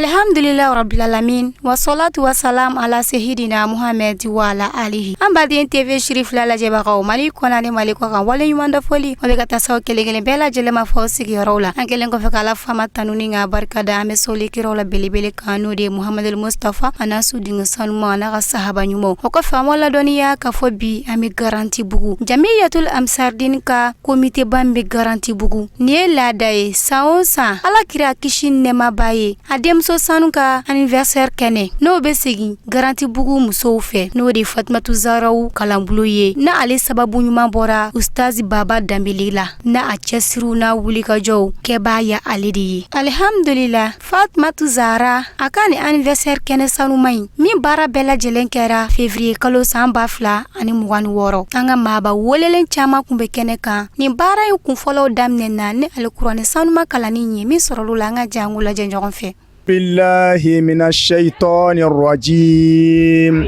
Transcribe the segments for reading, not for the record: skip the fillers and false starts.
Alhamdulillah rabbil alamin wa salatu wa salam ala sayyidina Muhammad wa ala alihi. Ambaden TV Shirif la jebagaw Mali konane Mali ko kan wala yumanda foli o be kata saw kelengelen bela jelema fo sigi rawla ankelen ko fekala fama tanuni nga barkada ame soli ki rawla belebele kanu de Muhammad al Mustafa anasu dinga salma na sahaba nyumo o ko famo la doniya ka fo bi ame garanti bugu jamiyatul amsardin ka komite bambe garanti bugu ne la dai saonsa ala kira kishin ne mabaye adem so sanuka anniversaire kene no be segi garanti bugu muso fe no de Fatmatu Zarawu kalambuluye na ale sababu nyuma bora ustazi Baba Dambilila na achesiru na wulika jow keba ya alidi. Alhamdulillah Fatmatu Zara akani anniversaire kene sanu mai mi bara bela jelenkera février kalo samba fla ani mugani woro anga maba wolelen chama kumbe kene kan ni bara yu kun follow damne na ne alqur'ani sanu makalani nye mi sorolu la nga jangula jenjogon fe. بالله من الشيطان الرجيم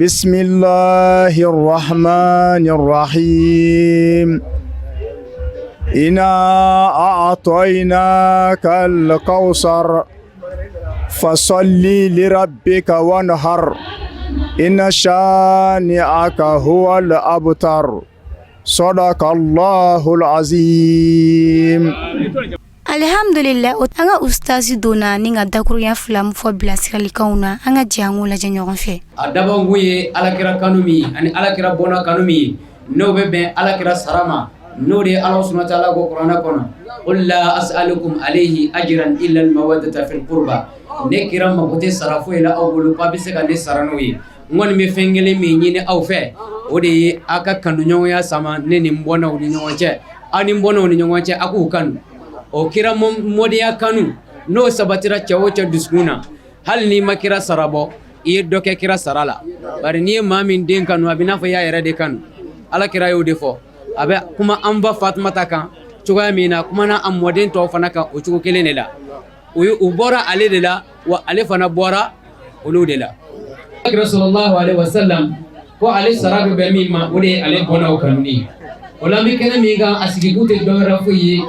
بسم الله الرحمن الرحيم إنا أعطيناك الكوثر فصل لربك وانحر إن شانئك هو الأبتر صدق الله العظيم. Alhamdulillah anga ustazi dona ninga dakuru ya flam fo bilasirali kauna anga jangu la janyogon fe adaba nguye alakira kanumi ani alakira bona kanumi no bebe alakira sarama no de Allah subhanahu wa ta'ala go qur'ana kono qul la as'alukum alayhi ajran illa al mawaddata fil qurba ne kiram mabote sarafu ila awulu pa biseka ne saranoyi ngoni me fengele me nyine aw fe ode aka kanu nyoya sama ne ni mbona uni nyonche ani mbona uni nyonche aku kanu o kira modiya kanu no sabatira chawocha duskuna hal ni makira sarabo e doke kira sarala bari ni mamin den kanu abina fa ya yare de kanu ala kira yo defo abe kuma amba Fatmata kan chuga mina kuma na amodin to fana kan o chugo kelene la o bora ale de la wa ale fana bora olu de la sallallahu alaihi wasallam ko ale sarabe be mimma ode ale bona o kanuni wala mi kana mi ga asigi gute do rafu yi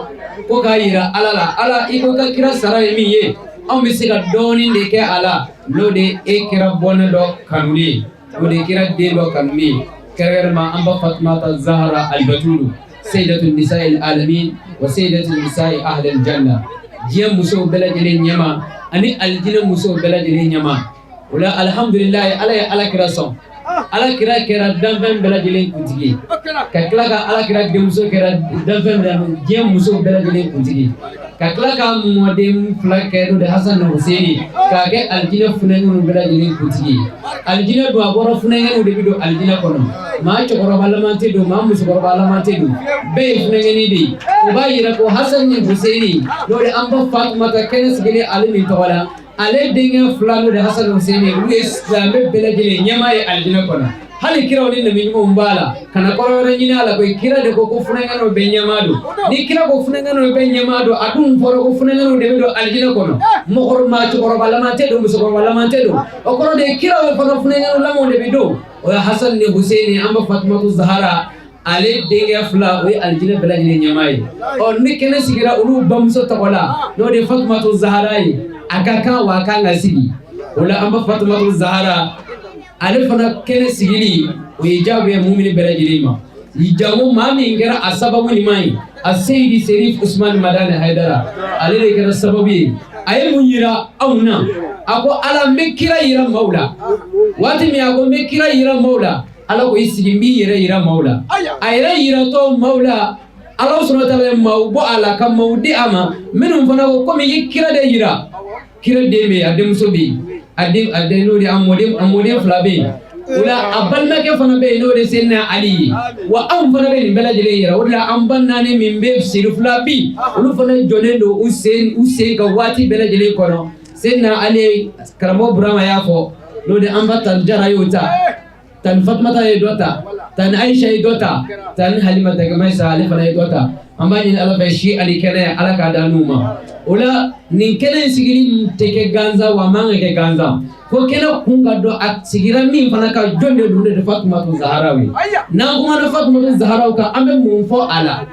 ko kayira ala iko ka kira saray mi ye am bi siga doni de ke ala no de e kira bona do kanuni no de kira de do kanuni kerma amba Fatmata Zahra al-Batulu sayyidatun nisa'il alamin wa sayyidatun nisa'i ahli al-janna jiyam muso bela jele nyama ani aljina muso bela jele nyama wala alhamdulillah ala kira son ala kira kera danfem bela jelen kuntigi ka kila ka ala kira demuso kera danfem jiyam muso bela jelen kuntigi ka kila ka modem fla kedo de Hasan no Husaini ka ke aljina funenu bela jelen kuntigi aljina do aboro funenu de bido aljina kono ma chokoro balamante do ma muso koro balamante do be funenu di o bayira ko Hasan ni Husaini do de amba Fatmata kenes gele alimi tawala ale dinga fulano de Hasan Husaini rues la bela jelen nyama e aljina kono hali kira woni nabi mo mbala kana ko nyina ala ko kira de ko funengano be nyamado ni kira ko funengano be nyamado adum foro ko funengano de do aljina kono mo hor ma to ko balamante do muso ko balamante do o ko de kira we foro funengano lamo de do o Hasan ni Husaini amba Fatmatu Zahra ale dinga fula we aljina bela jelen nyamai o ni kene sigira ulu bamso takola no de Fatmatu Zahra akaka wakanga sigi wala amba Fatmatu Zahra ale fana kene sigili o hijabu ya muumini bela jilima hijabu mami ngera asababu ni mai asayidi Serif Usman Madani Haidara ale de kera sababi ay munyira awna ako ala mekira yira maula wati mi ako mekira yira maula ala ko isigimbi yira maula ayra yira to maula Allah subhanahu wa ta'ala mawbo ala kam mawdi ama minum fana ko mi yikira de yira kira de me adem sobi adem no de amodem flabe wala abanna ke fana be no de senna ali wa am fana be bela jele yira wala ambanna ne min be sir flabi ulu fana jonendo usen ka wati bela jele kono senna ali karamo burama yafo no de ambatan jara yota tan Fatmata yedota tan Aisha yedota tan Halimata Gamaisa ali fana yedota ambani ala be shi ali kana ala ka danuma wala nin kene sigiri teke ganza wa manga ke ganza ko kena kunga do at sigira min fana ka jonde dunde de Fatmatu Zahra wi na kuma de Fatmatu Zahra ka ambe mun fo ala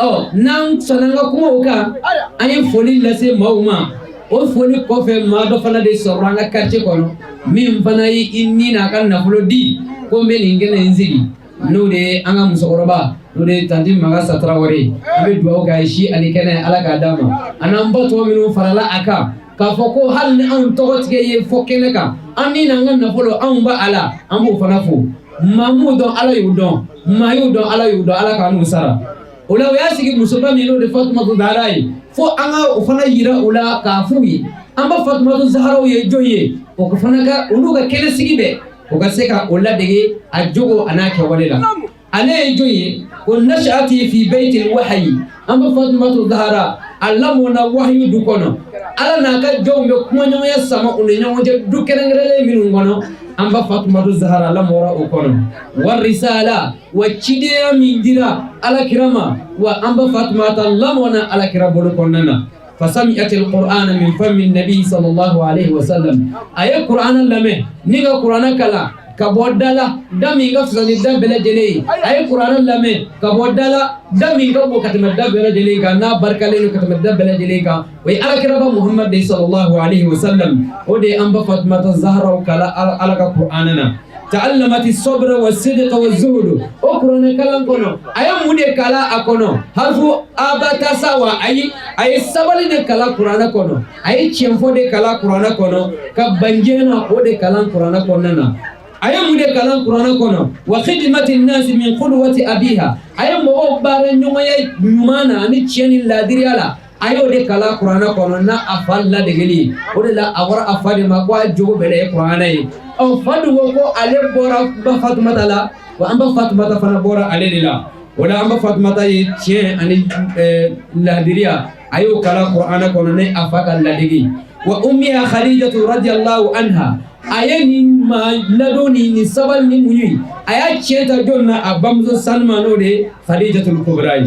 oh nan sananga kuma ka ayi foli lase mauma o foli kɔfɛ maa dɔ fana de sɔrɔ an ka quartier kɔnɔ min fana ye i ni n'a ka nafolo di ko n bɛ nin kɛnɛ in sigi n'o de ye an ka musokɔrɔba n'o de ye tanti Maga Satarawale an bɛ dugawu kɛ a ye si ani kɛnɛ Ala k'a d'a ma a n'an ba tɔw minnu farala a kan k'a fɔ ko hali ni anw tɔgɔtigɛ ye fɔ kɛnɛ kan an ni n'an ka nafolo anw ba a la an b'o fana fo maa m'u dɔn Ala y'u dɔn maa y'u dɔn Ala y'u dɔn Ala k'an n'u sara o la o y'a sigi musoba min n'o de Fatumata Zahara ye fo an ka o fana yira o la k'a f'u ye an ba Fatumata Zaharaw ye jɔn ye o ka fana ka olu ka kɛnɛ sigi bɛɛ o ka se ka o ladege a jogo a n'a kɛwale la ale ye jɔn ye ko nashati fi baytil wahyi an ba Fatumata Zahara a lamɔna wahyu du kɔnɔ Ala n'a ka jɔnw bɛ kumaɲɔgɔnya sama u ni ɲɔgɔn cɛ du kɛrɛnkɛrɛnlen minnu kɔnɔ an ba Fatumata Zahara lamɔra o kɔnɔ wa risala wa cidenya min dira Alakira ma wa an ba Fatumata lamɔna Alakira bolo kɔnɔna na fasami'atil qur'ana min fami nabi sallallahu alaihi wasallam aye qur'ana lamɛ ni ka qur'ana kala ka bɔ dala da min ka fisa ni da bɛɛ lajɛlen ye a ye qur'ana lamɛ ka bɔ dala da min ka bon ka tɛmɛ da bɛɛ lajɛlen kan n'a barikalen don ka tɛmɛ da bɛɛ lajɛlen kan o ye alakiraba Muhammad de sallallahu alaihi wasallam o de ye an ba Fatumata Zaharaw kala Ala ka qur'ana na ta'allamati sabra wa sidqa wa zuhud o qur'ana kalan kono aya mun de kala a kono harfu abata sawa ayi sabali de kala qur'ana kono ayi tiemfo de kala qur'ana kono ka banjena o de kala qur'ana kono na aya mun de kala qur'ana kono wa khidmati an-nas min qudwati abiha aya mo bare nyumaya nyumana ni tieni ladiriala ayo de kala qur'ana kono na afalla de geli o de la awara afade ma kwa jogo bele qur'ana yi o fadu ko ale bora ba Fatumata la wa amba Fatumata fana bora ale de la wala amba Fatumata ye tien ani ladiriya ayo kala qur'ana kono ne afaka ladigi wa ummiha Khadijatu radiyallahu anha ayeni ma ladoni ni sabal ni munyi aya cheta jonna abamzo sanma no de Khadijatul Kubra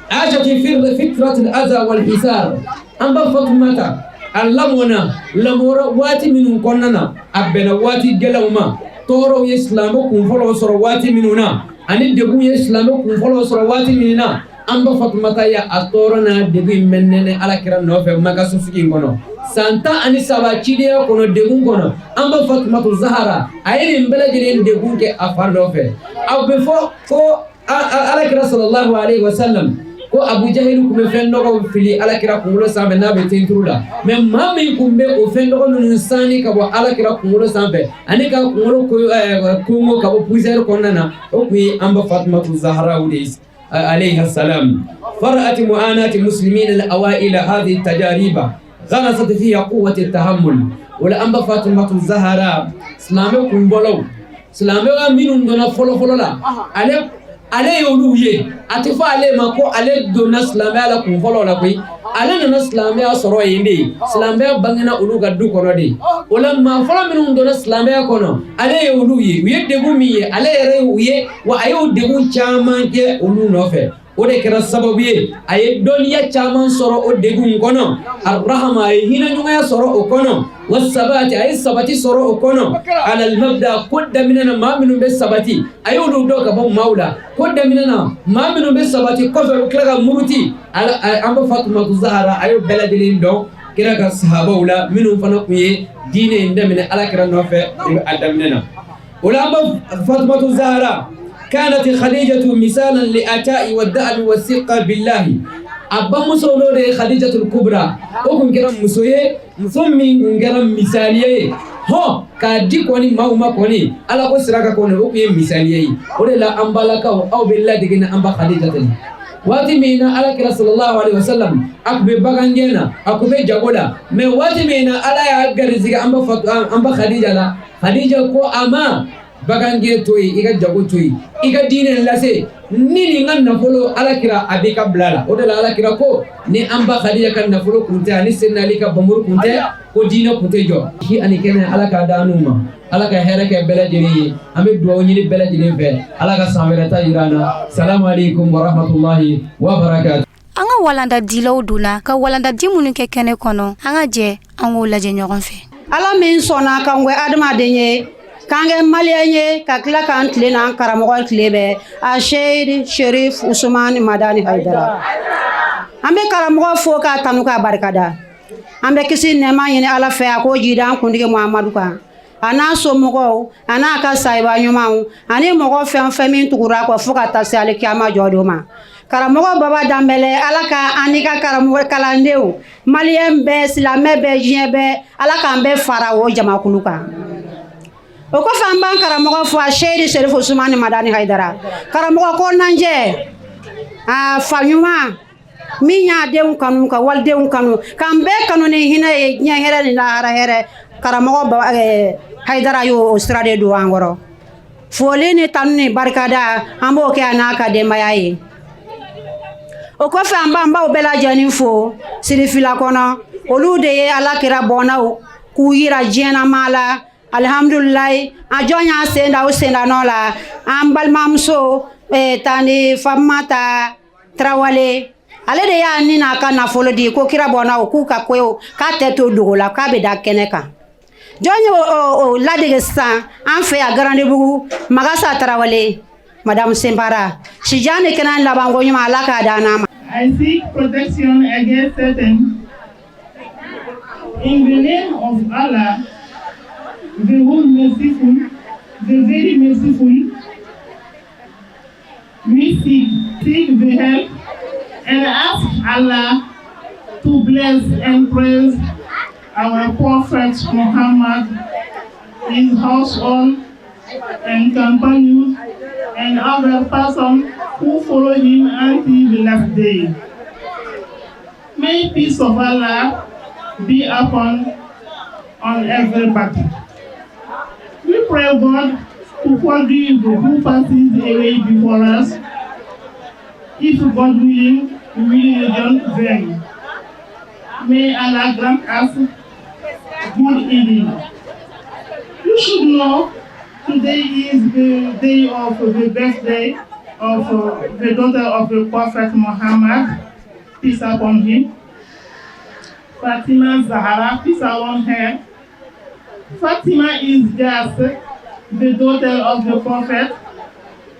ajati fi fitratil adha wal hisar amba Fatumata allamona lamora wati minun konnana abena wati gelawma toro islamo kun folo soro wati minuna ani debu islamo kun folo soro wati minina amba Fatumata ya atorona debu mennene Alakira no fe maga susuki ngono santa ani saba chidia kono debu kono amba Fatumata Zahara ayeni mbele jelen debu ke afando fe aw before ko Alakira sallallahu alaihi wasallam ko Abu Jahil kumbe fen nogo fili Alakira kungulo sambe na be tentrula mais mami kumbe o fen nogo nun sani ka bo Alakira kungulo sambe ani ka kungulo ko mo ka bo puiser konnana o kuyi amba Fatumata Zahra udis alayha salam fara'at mu'anat muslimin al-awail hadhihi at-tajariba ghanasat fiha quwwat at-tahammul wala amba Fatumata Zahra islamo kumbolo islamo minun dona folo la ale yolu ye ati fa ale ma ko ale donna silamɛya la kun fɔlɔ la koyi ale nana silamɛya sɔrɔ yen de silamɛya bangena olu ka du kɔnɔ de o la maa fɔlɔ minnu donna silamɛya kɔnɔ ale ye olu ye u ye degun min ye ale yɛrɛ ye u ye wa a y'o degun caman kɛ olu nɔfɛ o de kɛra sababu ye a ye dɔnniya caman sɔrɔ o degun kɔnɔ arahama a ye hinɛɲɔgɔnya sɔrɔ o kɔnɔ wa sabati a ye sabati sɔrɔ o kɔnɔ alal mabda ko daminɛ na maa minnu bɛ sabati a y'olu dɔn ka bɔ maaw la ko daminɛ na maa minnu bɛ sabati kɔfɛ u tila ka muruti an bɛ Fatumata Zahara a y'o bɛɛ lajɛlen dɔn kira ka sahabaw la minnu fana tun ye diinɛ in daminɛ Alakira nɔfɛ a daminɛ na o la an bɛ Fatumata Zahara كانت خديجة مثالا لأتاء والدأب والثقة بالله أبا مسولو دي خديجة الكبرى وكن كرام مسوية مسمين كرام مثالية ho ka di koni mauma koni ala ko siraka koni o ko misaliye o de la ambalaka aw billahi digina amba Khadija tan wati mina ala kira sallallahu alaihi wasallam akbe bagangena akube jagola me wati mina ala ya garziga amba Khadija la Khadija ko ama bagange toyi iga jago toyi iga dinen lase nini ngan nafolo alakira abika blala o de la alakira ko ni amba Khadija kan nafolo kunte ani senna lika bamur kunte ko dina kunte jo hi ani kene alaka danuma alaka hereke belajiri ambe duwa nyini belajiri be alaka samerata irana assalamu alaikum wa rahmatullahi wa barakatuh anga walanda dilaw dula ka walanda dimunu ke kene kono anga je ango laje nyogon fe ala min sona kangwe adama denye kange malienye ka kila kan tile na karamogol klebe a Sheikh Sherif Usman Madani Haidara ambe karamogo fo ka tanuka barkada an bɛ kisi nɛɛma ɲini ala fɛ a k'o jida an kuntigi muhamadu kan a n'a somɔgɔw a n'a ka sahiba ɲumanw ani mɔgɔ fɛn o fɛn min tugura kɔ fo ka taa se alikiyama jɔdon ma karamɔgɔ baba danbɛlɛ ala ka ani ka karamɔgɔ kalandenw maliyɛn bɛɛ silamɛ bɛɛ diɲɛ bɛɛ ala k'an bɛɛ fara o jamakulu kan o kɔfɛ an b'an karamɔgɔ fɔ a seyidi serifu sumani madani hayidara karamɔgɔ ko nanjɛ a fa ɲuman min y'a denw kanu ka walidenw kanu k'an bɛɛ kanu ni hinɛ ye diɲɛ hɛrɛ ni lahara hɛrɛ karamɔgɔ hayidara y'o sira de don an kɔrɔ foli ni tanu ni barikada an b'o kɛ a n'a ka denbaya ye o kɔfɛ an b'an baw bɛɛ lajɛlen fo sirifila kɔnɔ olu de ye alakira bɔnnaw k'u yira diɲɛnama la alhamdulilayi a jɔn y'a sen da o sendanɔ la an balimamuso tani famata tarawale ale de y'a ni n'a ka nafolo di ko kira bɔnnaw k'u ka koyo k'a tɛ to dogo la k'a bɛ da kɛnɛ kan jɔn ye o ladege sisan an fɛ yan garandebugu magasa tarawale madame Sempara sijani kɛnɛ labanko ɲuman ala k'a da n'a ma. I seek protection against Satan. In the name of Allah, the whole merciful, the very merciful, we seek the help and ask Allah to bless and praise our Prophet Muhammad, his household and companions and other persons who follow him until the last day. May peace of Allah be upon everybody. We pray God to forgive who passes away before us. If God willing, we will rejoin them. May Allah grant us good evening. You should know today is the day of the birthday of the daughter of the Prophet Muhammad, peace upon him. Fatima Zahra, peace upon her. Fatima is just the daughter of the Prophet.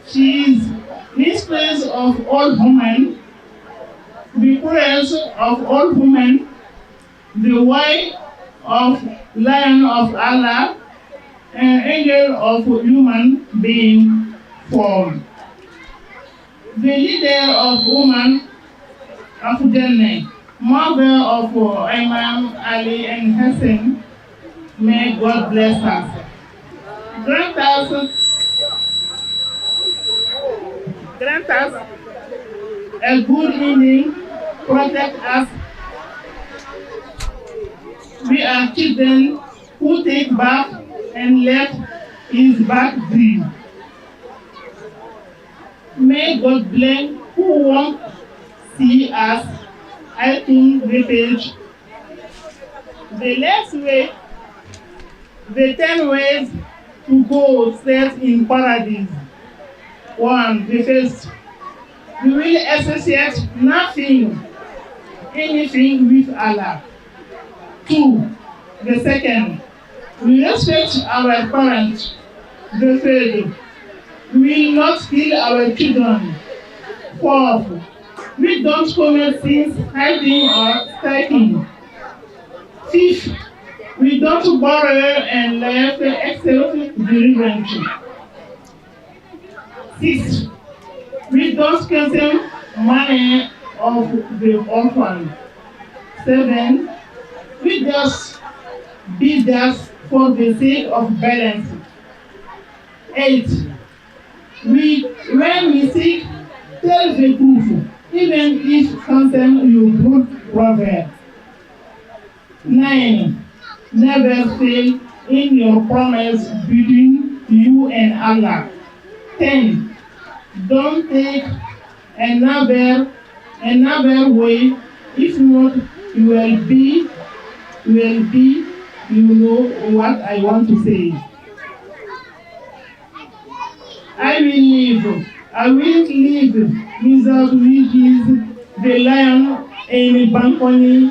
She is mistress of all women, the prince of all women, the wife of Lion of Allah, an angel of human being form. The leader of woman of Jannah, mother of Imam Ali and Hassan, may God bless us. Grant us a good evening, protect us. We are children who take bath and let his back breathe. May God bless who won't see us. I think the page. The last way, the 10 ways to go set in paradise. 1. The first, we will associate nothing, anything with Allah. 2. The second, we respect our parents. The third, we will not kill our children. 4. We don't commit sins hiding or stealing. 5. We don't borrow and live except the revenge. 6. We don't consume money of the orphan. 7. We just be just for the sake of balance. 8. When we seek, tell the truth, even if concern you good brother. 9. Never fail in your promise between you and Allah. 10. Don't take another way. If not, you know what I want to say. I will live without which is the lion in Bankoni,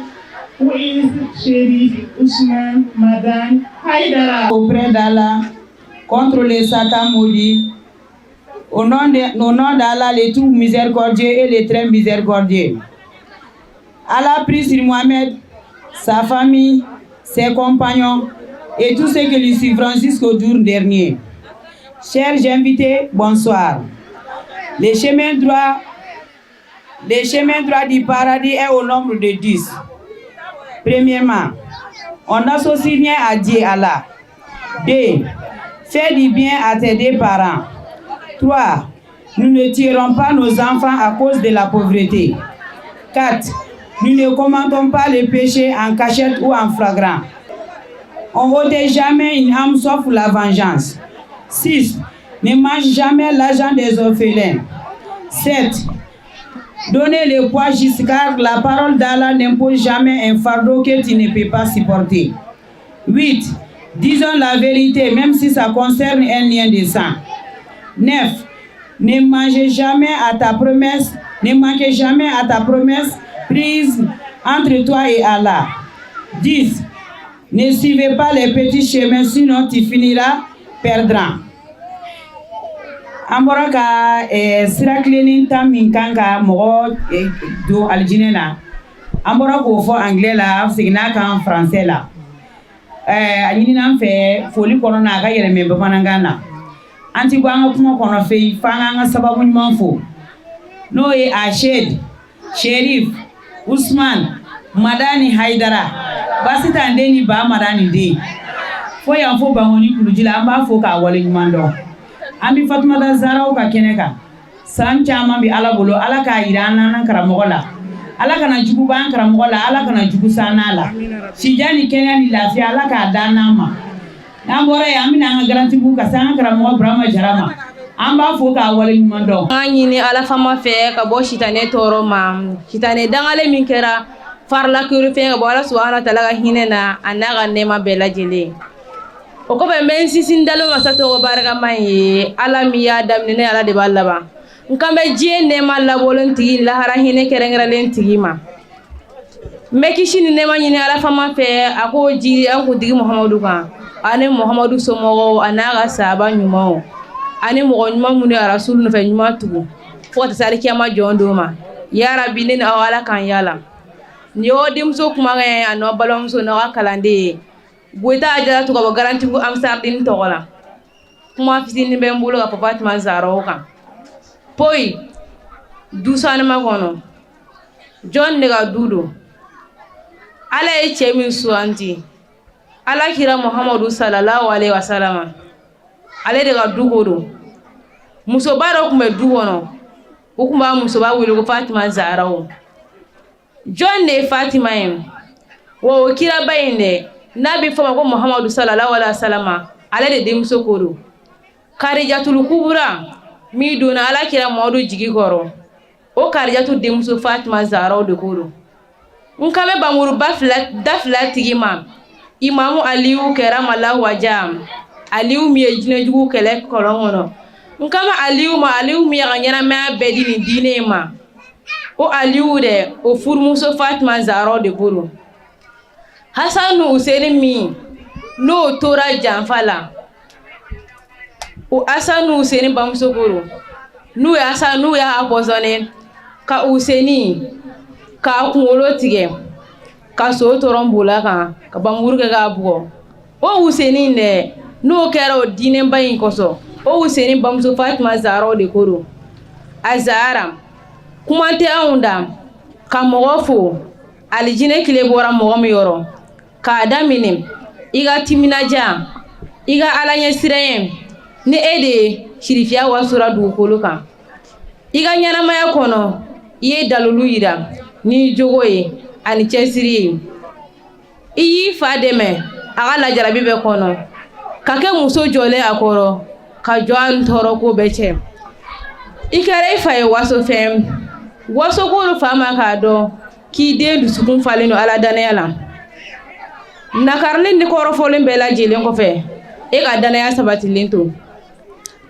who is Shérif Ousmane Madani Haïdara. Auprès d'Allah, contre les Satan maudits, au nom d'Allah, le tout miséricordieux et le très miséricordieux. Allah prie sur Mohamed, sa famille, ses compagnons et tous ceux qui lui suivront jusqu'au jour dernier. Chers invités, bonsoir. Les chemins droits du paradis est au nombre de 10. Premièrement, on n'associe rien à Dieu Allah. 2. Fais du bien à tes 2 parents. 3. Nous ne tuerons pas nos enfants à cause de la pauvreté. 4. Nous ne commettons pas le péché en cachette ou en flagrant. On n'ôte jamais une âme sauf la vengeance. 6. Ne mange jamais l'argent des orphelins. 7. Donnez le poids juste car la parole d'Allah n'impose jamais un fardeau que tu ne peux pas supporter. 8. Disons la vérité même si ça concerne un lien de sang. 9. Ne manquez jamais à ta promesse prise entre toi et Allah. 10. Ne suivez pas les petits chemins sinon tu finiras perdant. Ambora ka sira cleaning tam min kanga mo do aljinena ambora ko fo anglais la signa kan français la anini nan fe foli kono na ga yere membe manangana anti gwanga kuma kono fe fanga nga sababu nymanfo no e Ashed Sherif Usman Madani Haidara basita ndeni ba Madani de fo ya fo bangoni kulujila amba fo ka wale nymando Ambi Fatumata Zahra ka keneka san caman bi Ala bolo Ala ka yira nan karamɔgɔ la Ala kana jugu ban karamɔgɔ la Ala kana jugu sana la sijani kenya ni lafiya Ala ka dana ma n'an bɔra ye an bɛna an ka garantibugu ka san karamɔgɔ Burama Jara ma an b'a fo k'a wale ɲuman dɔn an ɲini Ala fama fɛ ka bɔ sitanɛ tɔɔrɔ ma sitanɛ dangale min kɛra farla kuru fɛn ka bɔ Ala subhanahu wa taala ka hinɛ na a n'a ka nɛɛma bɛɛ lajɛlen o kɔfɛ n bɛ n sinsin dalen masa tɔgɔ barikama ye Ala min y'a daminɛ ne Ala de b'a laban n kan bɛ diɲɛ nɛɛma labɔlen tigi lahara hinɛ kɛrɛnkɛrɛnlen tigi ma n bɛ kisi ni nɛɛma ɲini Ala fama fɛ a k'o jiri an kuntigi Muhamadu kan ani Muhamadu somɔgɔw a n'a ka sahaba ɲumanw ani mɔgɔ ɲuman minnu ye Rasulu nɔfɛ ɲuman tugu fo ka taa se alikiyama jɔn don ma yarabi ne ni aw Ala k'an yala nin y'o denmuso kumakan ye a n'aw balimamuso n'aw ka kalanden ye Goita Ajara to ka bɔ garantibugu Amsardini tɔgɔ la kuma fitinin bɛ n bolo ka fɔ Fatima Zahra o kan Poyi du sanima kɔnɔ jɔn de ka du don Ala ye cɛ min suganti Alakira Muhamadu sallallahu alaihi wasallam ale de ka du ko don musoba dɔ tun bɛ du kɔnɔ o tun b'a musoba wele ko Fatima Zahra o jɔn de ye Fatima ye wa o kiraba in dɛ n'a bɛ fɔ ma ko Muhamadu sallallahu alaihi wasallam ale de denmuso ko don Karijatul Kubura min donna Alakira Muhamadu jigi kɔrɔ o Karijatu denmuso Fatima Zahra de ko don n kan bɛ bamuruba da fila tigi ma Imamu Aliyu karamallahu wajhah Aliyu min ye jinɛjugu kɛlɛ kɔlɔn kɔnɔ n kan bɛ Aliyu min ye ka ɲɛnamaya bɛɛ di nin diinɛ ma o Aliyu dɛ o furumuso Fatima Zahra de ko don Hasanu Useni min n'o tora janfa la o Hasanu Useni bamuso ko don n'u y'a pɔsɔnɛ ka Useni k'a kunkolo tigɛ ka so tɔrɔn bola kan ka bamuru kɛ k'a bugɔ o Useni dɛ n'o kɛra o diinɛba in kɔsɔ o Useni bamuso Fatima Zahra de ko don a Zahra kuma tɛ anw da ka mɔgɔ fo alijinɛ tile bɔra mɔgɔ min yɔrɔ k'a daminɛ i ka timinaja i ka Ala ɲɛsiranɲɛ ni e de ye sirifiya wasora dugukolo kan i ka ɲɛnamaya kɔnɔ i ye dalilu yira ni jogo ye ani cɛsiri ye i y'i fa dɛmɛ a ka lajarabi bɛ kɔnɔ ka kɛ muso jɔlen a kɔrɔ ka jɔ a tɔɔrɔ ko bɛɛ cɛ i kɛra i fa ye wasofɛn wasokoro fa ma k'a dɔn k'i den dusukun falen don Ala danaya la nakarili ni kɔrɔfɔlen bɛɛ lajɛlen kɔfɛ e ka danaya sabatilen to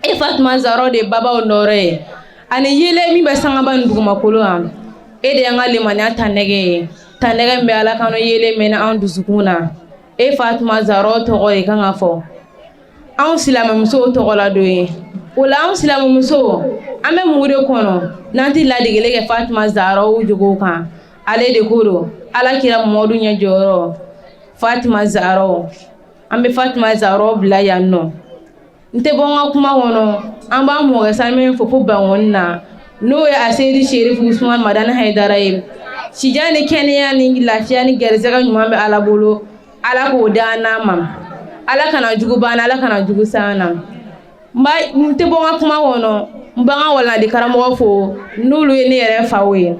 e Fatima Zahra de babaw nɔrɔ ye ani yele min bɛ sangaba ni dugumakolo kan e de y'an ka limaniya tannɛgɛ ye tannɛgɛ min bɛ Ala kanu yele mɛnɛ an dusukun na e Fatima Zahra tɔgɔ de kan ka fɔ anw silamɛmusow tɔgɔ la don ye o la anw silamɛmusow an bɛ mun de kɔnɔ n'an tɛ ladegeli kɛ Fatima Zahra jogow kan ale de ko don alakira Modu ɲɛ jɔyɔrɔ Fatima Zahra an bɛ Fatima Zahra bila yan nɔ n tɛ bɔ n ka kuma kɔnɔ an b'a mɔgɔ salmɛ fo bangoni na n'o ye Asedi Sherifu Usman Madani Haidara ye sija ni kɛnɛya ni lafiya ni gɛrɛsɛgɛ ɲuman bɛ Ala bolo Ala k'o da n'a ma Ala kana jugu ban Ala kana jugu san na n tɛ bɔ n ka kuma kɔnɔ n b'an ka walandi karamɔgɔ fo n'olu ye ne yɛrɛ faw ye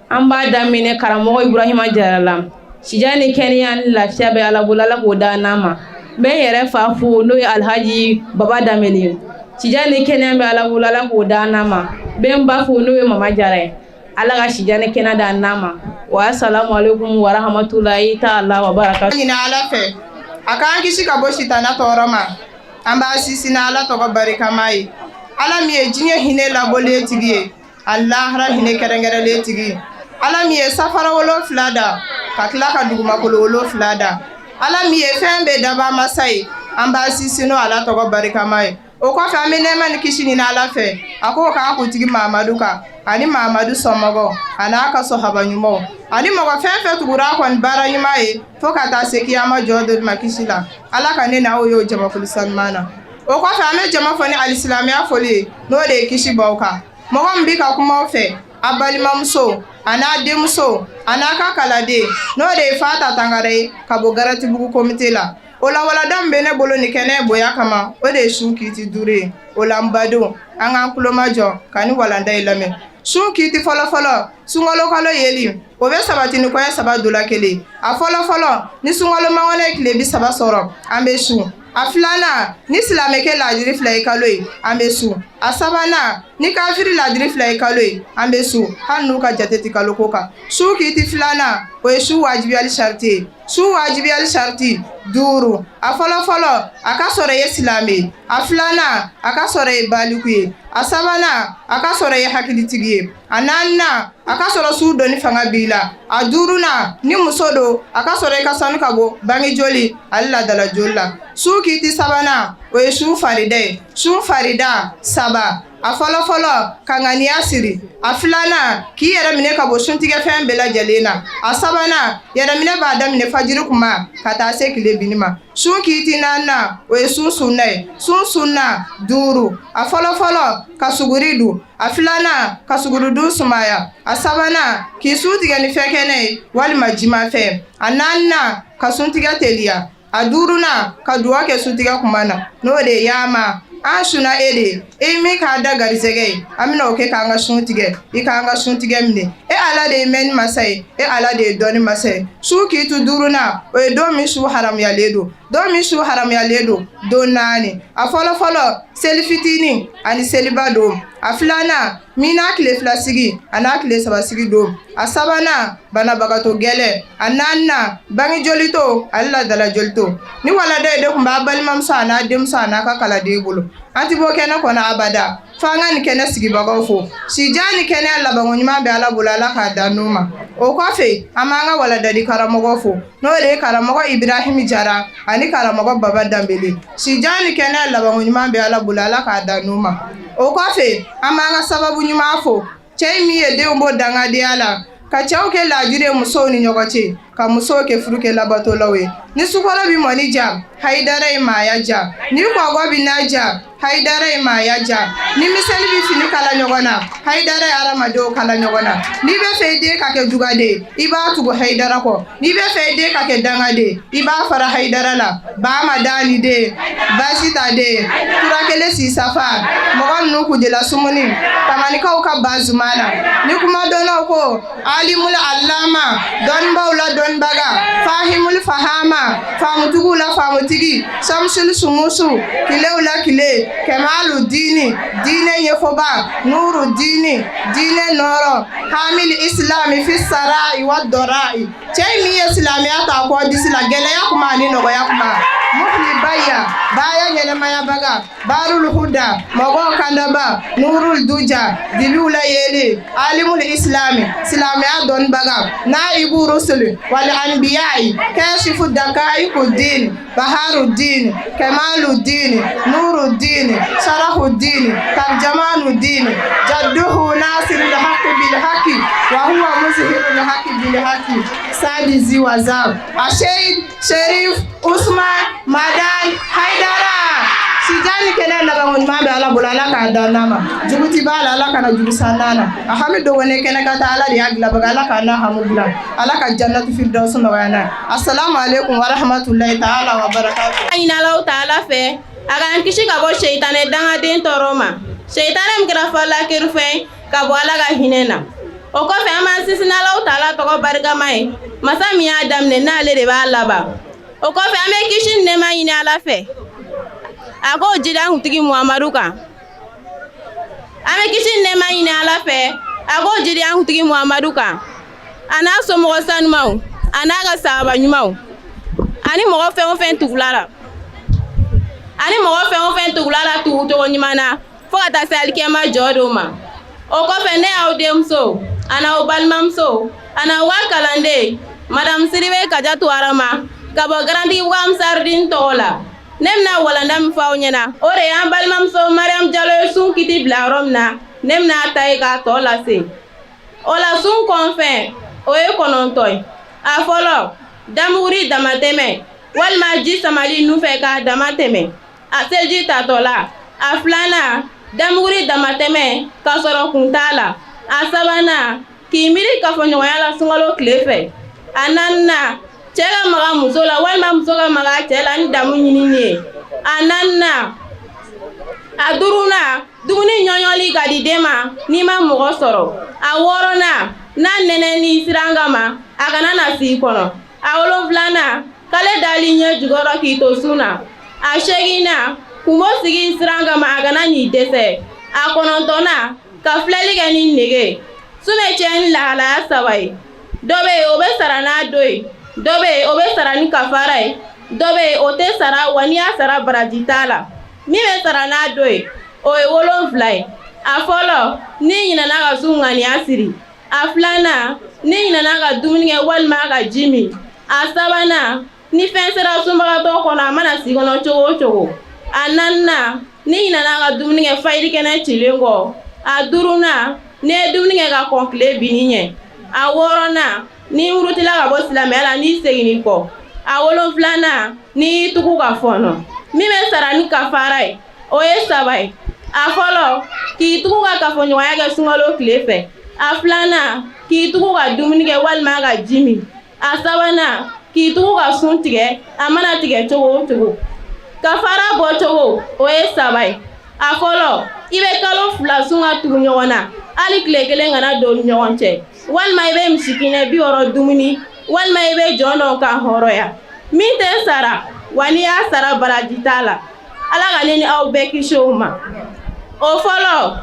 an b'a daminɛ karamɔgɔ Ibrahima Jarala sija ni kɛnɛya ni lafiya bɛ Ala bolo Ala k'o da n'a ma n bɛ n yɛrɛ fa fo n'o ye Alhaji Baba Dameli sija ni kɛnɛya bɛ Ala bolo Ala k'o da n'a ma n bɛ n ba fo n'o ye Mama Jara ye Ala ka sija ni kɛnɛya da n'a ma wa assalamu alaikum wa rahmatulahi ta'ala wa barakatuh. Ɲina Ala fɛ a k'an kisi ka bɔ sitana tɔɔrɔ ma an b'a sinsin Ala tɔgɔ barikama ye Ala min ye diɲɛ hinɛ labɔlen tigi ye ani lahara hinɛ kɛrɛnkɛrɛnlen tigi Ala min ye safara 7 da ka tila ka dugumakolo 7 da Ala min ye fɛn bɛɛ daba masa ye an b'a sinsin Ala tɔgɔ barikama ye o kɔfɛ an bɛ nɛɛma ni kisi ɲini Ala fɛ a k'o k'an kuntigi Mahamadu kan ani Mahamadu sɔnmɔgɔw a n'a ka sɔhaba ɲumanw ani mɔgɔ fɛn fɛn tugura a kɔni baara ɲuman ye fo ka taa se kiyama jɔ dɔ ma kisi la Ala ka ne n'aw ye o jamakulu sanuman na o kɔfɛ an bɛ jama fɔ ni alisilamɛya foli ye n'o de ye kisi b'aw kan mɔgɔ min bɛ ka kuma aw fɛ a balimamuso a n'a denmuso a n'a ka kaladen n'o de ye Fata Tangara ye ka bɔ Garatibugu komite la o la walada min bɛ ne bolo ni kɛnɛ bonya kama o de ye Sun Kiti Dure ye o la n badenw an k'an kulomajɔ ka ni walanda in lamɛn Sun Kiti fɔlɔfɔlɔ sunkalo kalo yeli o bɛ sabati ni kɔɲɔ 3 dola kelen a fɔlɔfɔlɔ ni sunkalo mangɔnɔ ye tile 30 sɔrɔ an bɛ sun a filanan ni silamɛkɛ ladiri 2 ye kalo ye an bɛ sun a sabanan ni kafiri ladiri 2 ye kalo ye an bɛ sun hali n'u ka jate ti kalo ko kan Sun Kiti filanan o ye su wajibiyali sariti ye su wajibiyali sariti 5 a fɔlɔfɔlɔ a ka sɔrɔ ye silamɛ a filanan a ka sɔrɔ ye baliku ye a sabanan a ka sɔrɔ ye hakilitigi ye a naaninan a ka sɔrɔ su dɔnni fanga b'i la a 5nan ni muso don a ka sɔrɔ i ka sanu ka bɔ bange joli ale ladala joli la Sun Kiti sabanan o ye su farida ye su farida 3 a fɔlɔfɔlɔ ka ŋaniya siri a filanan k'i yɛrɛ minɛ ka bɔ suntigɛ fɛn bɛɛ lajɛlen na a sabanan yɛrɛminɛ b'a daminɛ fajiri kuma ka taa se tile binni ma Sun Kiti 4nan o ye sun sunna ye sun sunna 5 a fɔlɔfɔlɔ ka suguri dun a filanan ka suguri dun sumaya a sabanan k'i su tigɛ ni fɛn kɛnɛ ye walima jimafɛn a naaninan ka suntigɛ teliya a 5nan ka duwa kɛ suntigɛ kuma na n'o de ye yaama an suna e de e min k'a da garisɛgɛ ye an bɛna o kɛ k'an ka sun tigɛ i k'an ka sun tigɛ minɛ e Ala de ye mɛnni masa ye e Ala de ye dɔnni masa ye Sun Kiti 5nan o ye don min su haramuyalen don don min su haramuyalen don don 4 a fɔlɔfɔlɔ seli fitinin ani seliba don a filanan min n'a tile 2 sigi a n'a tile 3 sigi don a sabanan banabagatɔ gɛlɛ a naaninan bange joli to ale ladala joli to ni walada ye de tun b'a balimamuso a n'a denmuso a n'a ka kaladen bolo an ti bɔ kɛnɛ kɔnɔ abada f'an ka nin kɛnɛ sigibagaw fo sija ni kɛnɛya labanko ɲuman bɛ Ala bolo Ala k'a da n'o ma o kɔfɛ an b'an ka waladali karamɔgɔ fo n'o de ye karamɔgɔ Ibrahim Jara ani karamɔgɔ Baba Dambele sija ni kɛnɛya labanko ɲuman bɛ Ala bolo Ala k'a da n'o ma o kɔfɛ an b'an ka sababu ɲuman fo cɛ min ye denw bɔ dangadenya la ka cɛw kɛ laajire musow ni ɲɔgɔn cɛ ka musow kɛ furukɛ labatolaw ye ni sukɔrɔ bi mɔni ja Haidara ye maaya ja ni kɔgɔ bi n'a ja Haidara ye maaya ja ni miseli bi fini kala ɲɔgɔn na Haidara ye adamadenw kala ɲɔgɔn na n'i bɛ fɛ i den ka kɛ jugaden i b'a tugu Haidara kɔ n'i bɛ fɛ i den ka kɛ dangaden i b'a fara Haidara la Bahama Dani den Basita den Turakele Sisafa mɔgɔ ninnu kujela sumuni tamanikaw ka ban zumana ni kuma dɔnnaw ko alimul allama dɔnnibaw la dɔnnibaga fahimul fahama faamutigiw la faamutigi samsul sumusu kilew la kile kemalu dini diinɛ ɲɛfɔba nuru dini diinɛ nɔrɔ hamil islami fi sarai wa dɔrai cɛ min ye silamɛya ta kɔ disi la gɛlɛya kuma ani nɔgɔya kuma mufli baya baya ɲɛnɛmaya baga barul huda mɔgɔw kandaba nurul duja dibiw la yele alimul islami silamɛya dɔnnibaga naibu rusul wal anbiya'i kashifu dakaiku din baharu din kemalu din nuru din sharahu din tarjamanu din jadduhu nasirul haqqi bil haqqi wa huwa muzhirul haqqi bil haqqi Muhammad Ziwazab, Sheikh Sherif Usman Madan Haidara. Sijani kena labangun mabe ala bulala ka danama. Juguti bala ala kana jugusanana. Ahamido wene kena kata ala di agla bagala kana hamudla. Ala ka jannatu firdaus magana. Assalamu alaikum wa rahmatullahi ta'ala wa barakatuh. Ayina Allah ta'ala fe. Aga kisi ka bo shaytane danga den toroma. Shaytane mkira fala kirfe ka bo ala ga hinena. O ko fe ama sisina Allah ta'ala to ko barka mai. Masa mi adam ne na le de ba laba. O ko fe ame kisi ne ma yina ala fe. Ako jida hutigi Muhammadu kan. Ame kisi ne ma yina ala fe. Ako jida hutigi Muhammadu kan. Ana so mo sanu mau. Ana ga sahaba nyumau. Ani mo fe o fe tugulara. Ani mo fe o fe tugulara tu to nyimana. Fo ata sal kema jodo ma. O ko fe ne awdem so. Ana o balmam so. Ana wa kalande. Madam Siribe kajatu arama. Kabo garanti wam sardin tola. Nemna walanda mfa onyena. Ore ya balmam so Mariam Jalo sun kiti bla romna. Nemna tay ka tola se. Ola sun konfen. Oye konontoy. A folo. Damuri damateme. Walma ji samali nufe ka damateme. A seji tatola. A flana. Damuri damateme. Kasoro kuntala. A sabana. Kimiri kafonyoyala sungalo klefe. Ananna. Chela maga musola walma musoga maga chela ni damu nyinini. Ananna. Aduruna. Dumuni nyonyoli gadi dema. Nima mugo soro. Aworona. Na nene ni sirangama. Agana na si kono. Awolo vlana. Kale dali nye jugoro kito suna. Ashegina. Kumo sigi sirangama agana ni dese. Akonontona. Kafleli gani nege. Sume chen la hala sawai. Dobe obe sarana doi. Dobe obe sarani kafarai. Dobe ote sara wania sara barajitala. Mime sarana doi. Oe wolon fly. Afolo. Ni yina naga sungani asiri. Aflana. Ni yina naga duminge walma aga jimi. Asabana. Ni fensera sumbaga to kona mana sigono chogo. Ananna. Ni yina naga duminge faidi kene chilengo. Aduruna. Ne duminge ga konkle bininye. Aworona. Ni urutila ga bo silamela ni segini ko. Awolo flana ni tuku ga fono. Mime sarani kafarai. Oye sabai. Afolo ki tuku ga kafonyo ya ga sungalo klefe. Aflana ki tuku ga duminige walma ga jimi. Asabana ki tuku ga suntige amana tige chogo. Kafara bo chogo. Oye sabai. Afolo ibe kalo fula sunga tukunyo wana. Ali klekele ngana do nyonche. Walma ibe msikine bi oro dumuni. Walma ibe jono ka horoya. Minte sara. Wani ya sara barajitala. Ala ganeni au beki showma. Ofolo.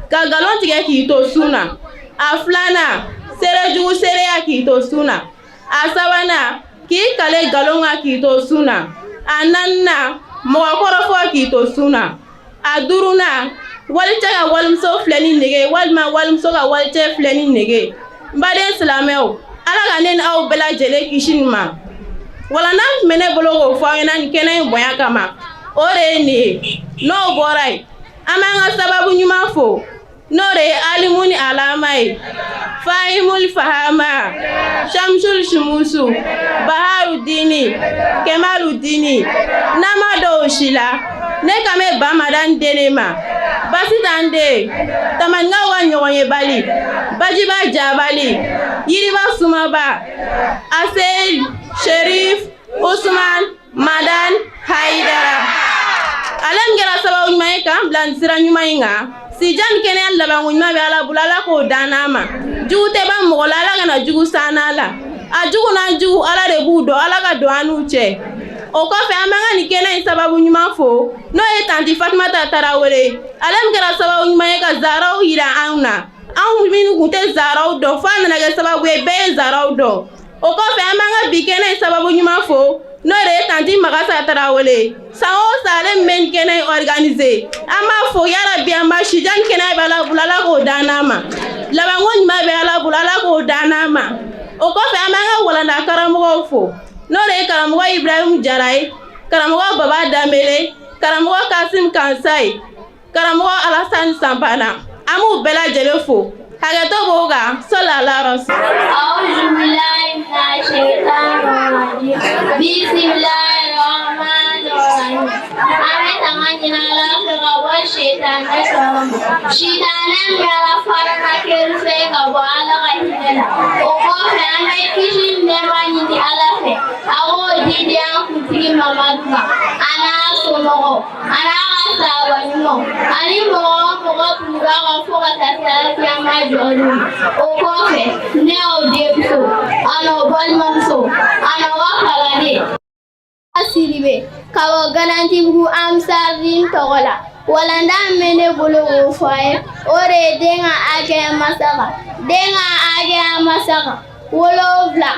Kagalon tige ki ito suna. Aflana. Sere jugu sere ya ki ito suna. Asabana. Ki kale galonga ki ito suna. Ananna. Mwakorofo ki ito suna. Aduruna. Walche ga walmso fleni nege. Walma walmso ga walche fleni nege. Mbaden silameo. Ala ganen au bela jele kishinma. Wala nan mene bologo fawena nikene boya kama. Ore ni. No borai. Amanga sababu nyuma fo. Nore alimuni alamai. Fahimul fahama. Shamsul shumusu. Baharu dini. Kemalu dini. Namado shila. Nekame bamadan denema. Basitande. Tamanga wanyonye bali. Bajiba jabali. Yiriba sumaba. Asel Sherif Usman Madan Haidara. Alam gera sababu nyumaye kam blan sira nyumaye nga. Si jan kene labangu nyumaye ala bulala ko danama. Jugu teba mwola ala gana jugu sana ala. A jugu na jugu ala rebudo ala ga doanu che. Okofe amanga ni kene sababu nyuma fo. No e tanti Fatima Tarawele. Alam gera sababu nyumaye ka zarau hira auna. Au minu kute zarau do. Fana na sababu be zarau do. Okofe amanga bikene sababu nyuma fo. No re tanti Magasa Tarawele. Sao sale men kene organize. Ama fo yara bi amba shijan kene bala bulala ko danama. Labango nyuma be ala bulala ko danama. Okofe amanga walanda karamugo fo. No re karamugo Ibrahim Jarai. Karamugo Baba Damele. Karamugo Kasim Kansai. Karamugo Alassane Sampana. Amu bela jelefo. Hagato boga sola la ros. الشيطان الرجيم بسم الله الرحمن الرحيم أمي تغني على فرق والشيطان نسوم شيطان ميرا فرنا كيرفيك وعلى غيرنا وقف أمي كيشين نماني دي على فيك أقول دي دي أنكم تيجي مامادنا أنا أسومه أنا أسابنيمو أني مغا مغا فوق تسالك يا ماجولو وقف نيو ديبسو أنا بالمنسو أنا وخلاني asiribe kawo garanti bu am sardin togola wala ndam mene bolo wo faye ore denga age masaka wolo vla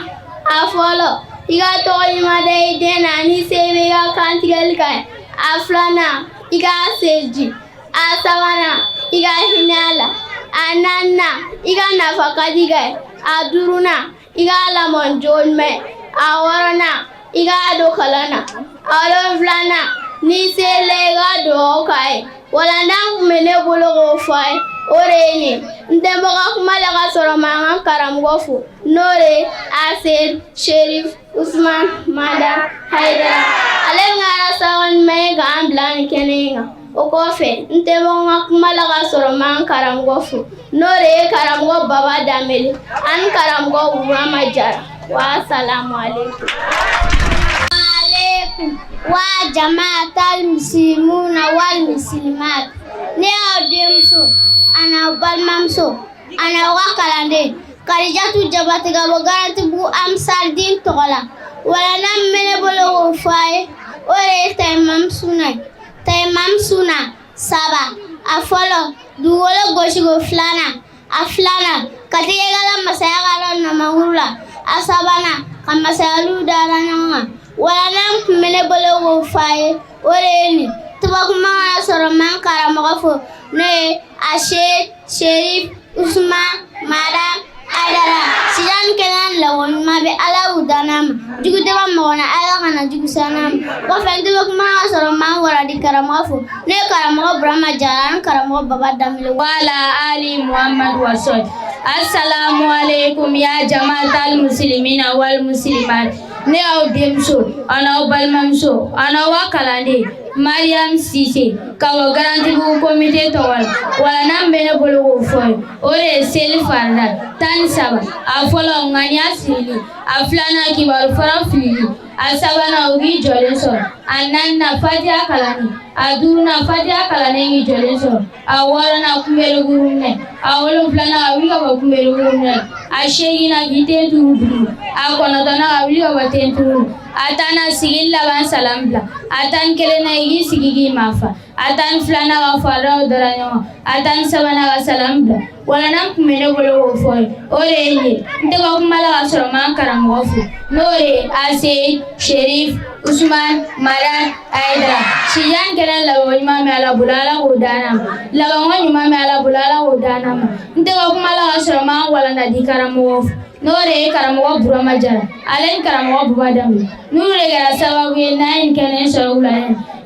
afolo iga to imade dena ni sebe ga kantigel kai aflana iga seji asavana iga hinala ananna iga nafaka diga aduruna iga lamon jolme awarana iga do kalana alon flana ni sele ga do kai wala ndam mene bolo go fay oreni ndembo ga kuma la ga soro ma karam gofu nore asir sherif usman mada haidara alen ngara sawan me ga amblan keninga o ko fe ndembo ga kuma la ga soro ma karam gofu nore karam go baba dameli an karam go urama jara wa assalamu alaikum وجماعة المسلمون والمسلمات نيوديمسو أنا بالمامسو أنا وكالاندي كارجاتو جباتي غابوغارتي بو أمسار دين توغلا ولا نمني بلو فاي ولا تيمامسونا سابا أفولو دوولو غوشيغو فلانا أفلانا كتيغالا مسايغالا نمهولا أسابانا كمسايالو دارانا wala nam mene bolo wo faye oreni tuba kuma soro man karamo fo ne ashe sherif usman mada adara sijan kenan lawon mabe ala udanam jugu deba mona ala kana jugu sanam wa fende kuma soro man wala di karamo fo ne karamo brahma jaran karamo baba damile wala ali muhammad wasol assalamu alaikum ya jamaatal muslimina wal muslimat ne aw demso ana balmamso ana wakalande Mariam Cissé kawo garanti bu comité towal wala nam bene bolo wo foy ore sel farda tan saba afolo nganya sili aflana kibaru fara fili asabana ugi joleso ananna fatia kalani aduna fatia kalani ngi joleso awarana kumelo gurumne awolo flana awiga ba kumelo gurumne ashegina gite turu akona tana awiga ba tenturu atana sigilla ban salambla atan kelena igi sigigi mafa atan flana wa fara odaranyo atan sabana wa salambla wala nam kumene bolo wo foy oreye ndego kumala wa soroman karam wofu nore ase sherif usman maran aidra siyan kelen la wonyma me ala bulala odanam la wonyma me ala bulala odanam ndego kumala wa soroman wala na karam wofu nore karamo burama jara alen karamo bubadam nure gara sababu nain kenen sorula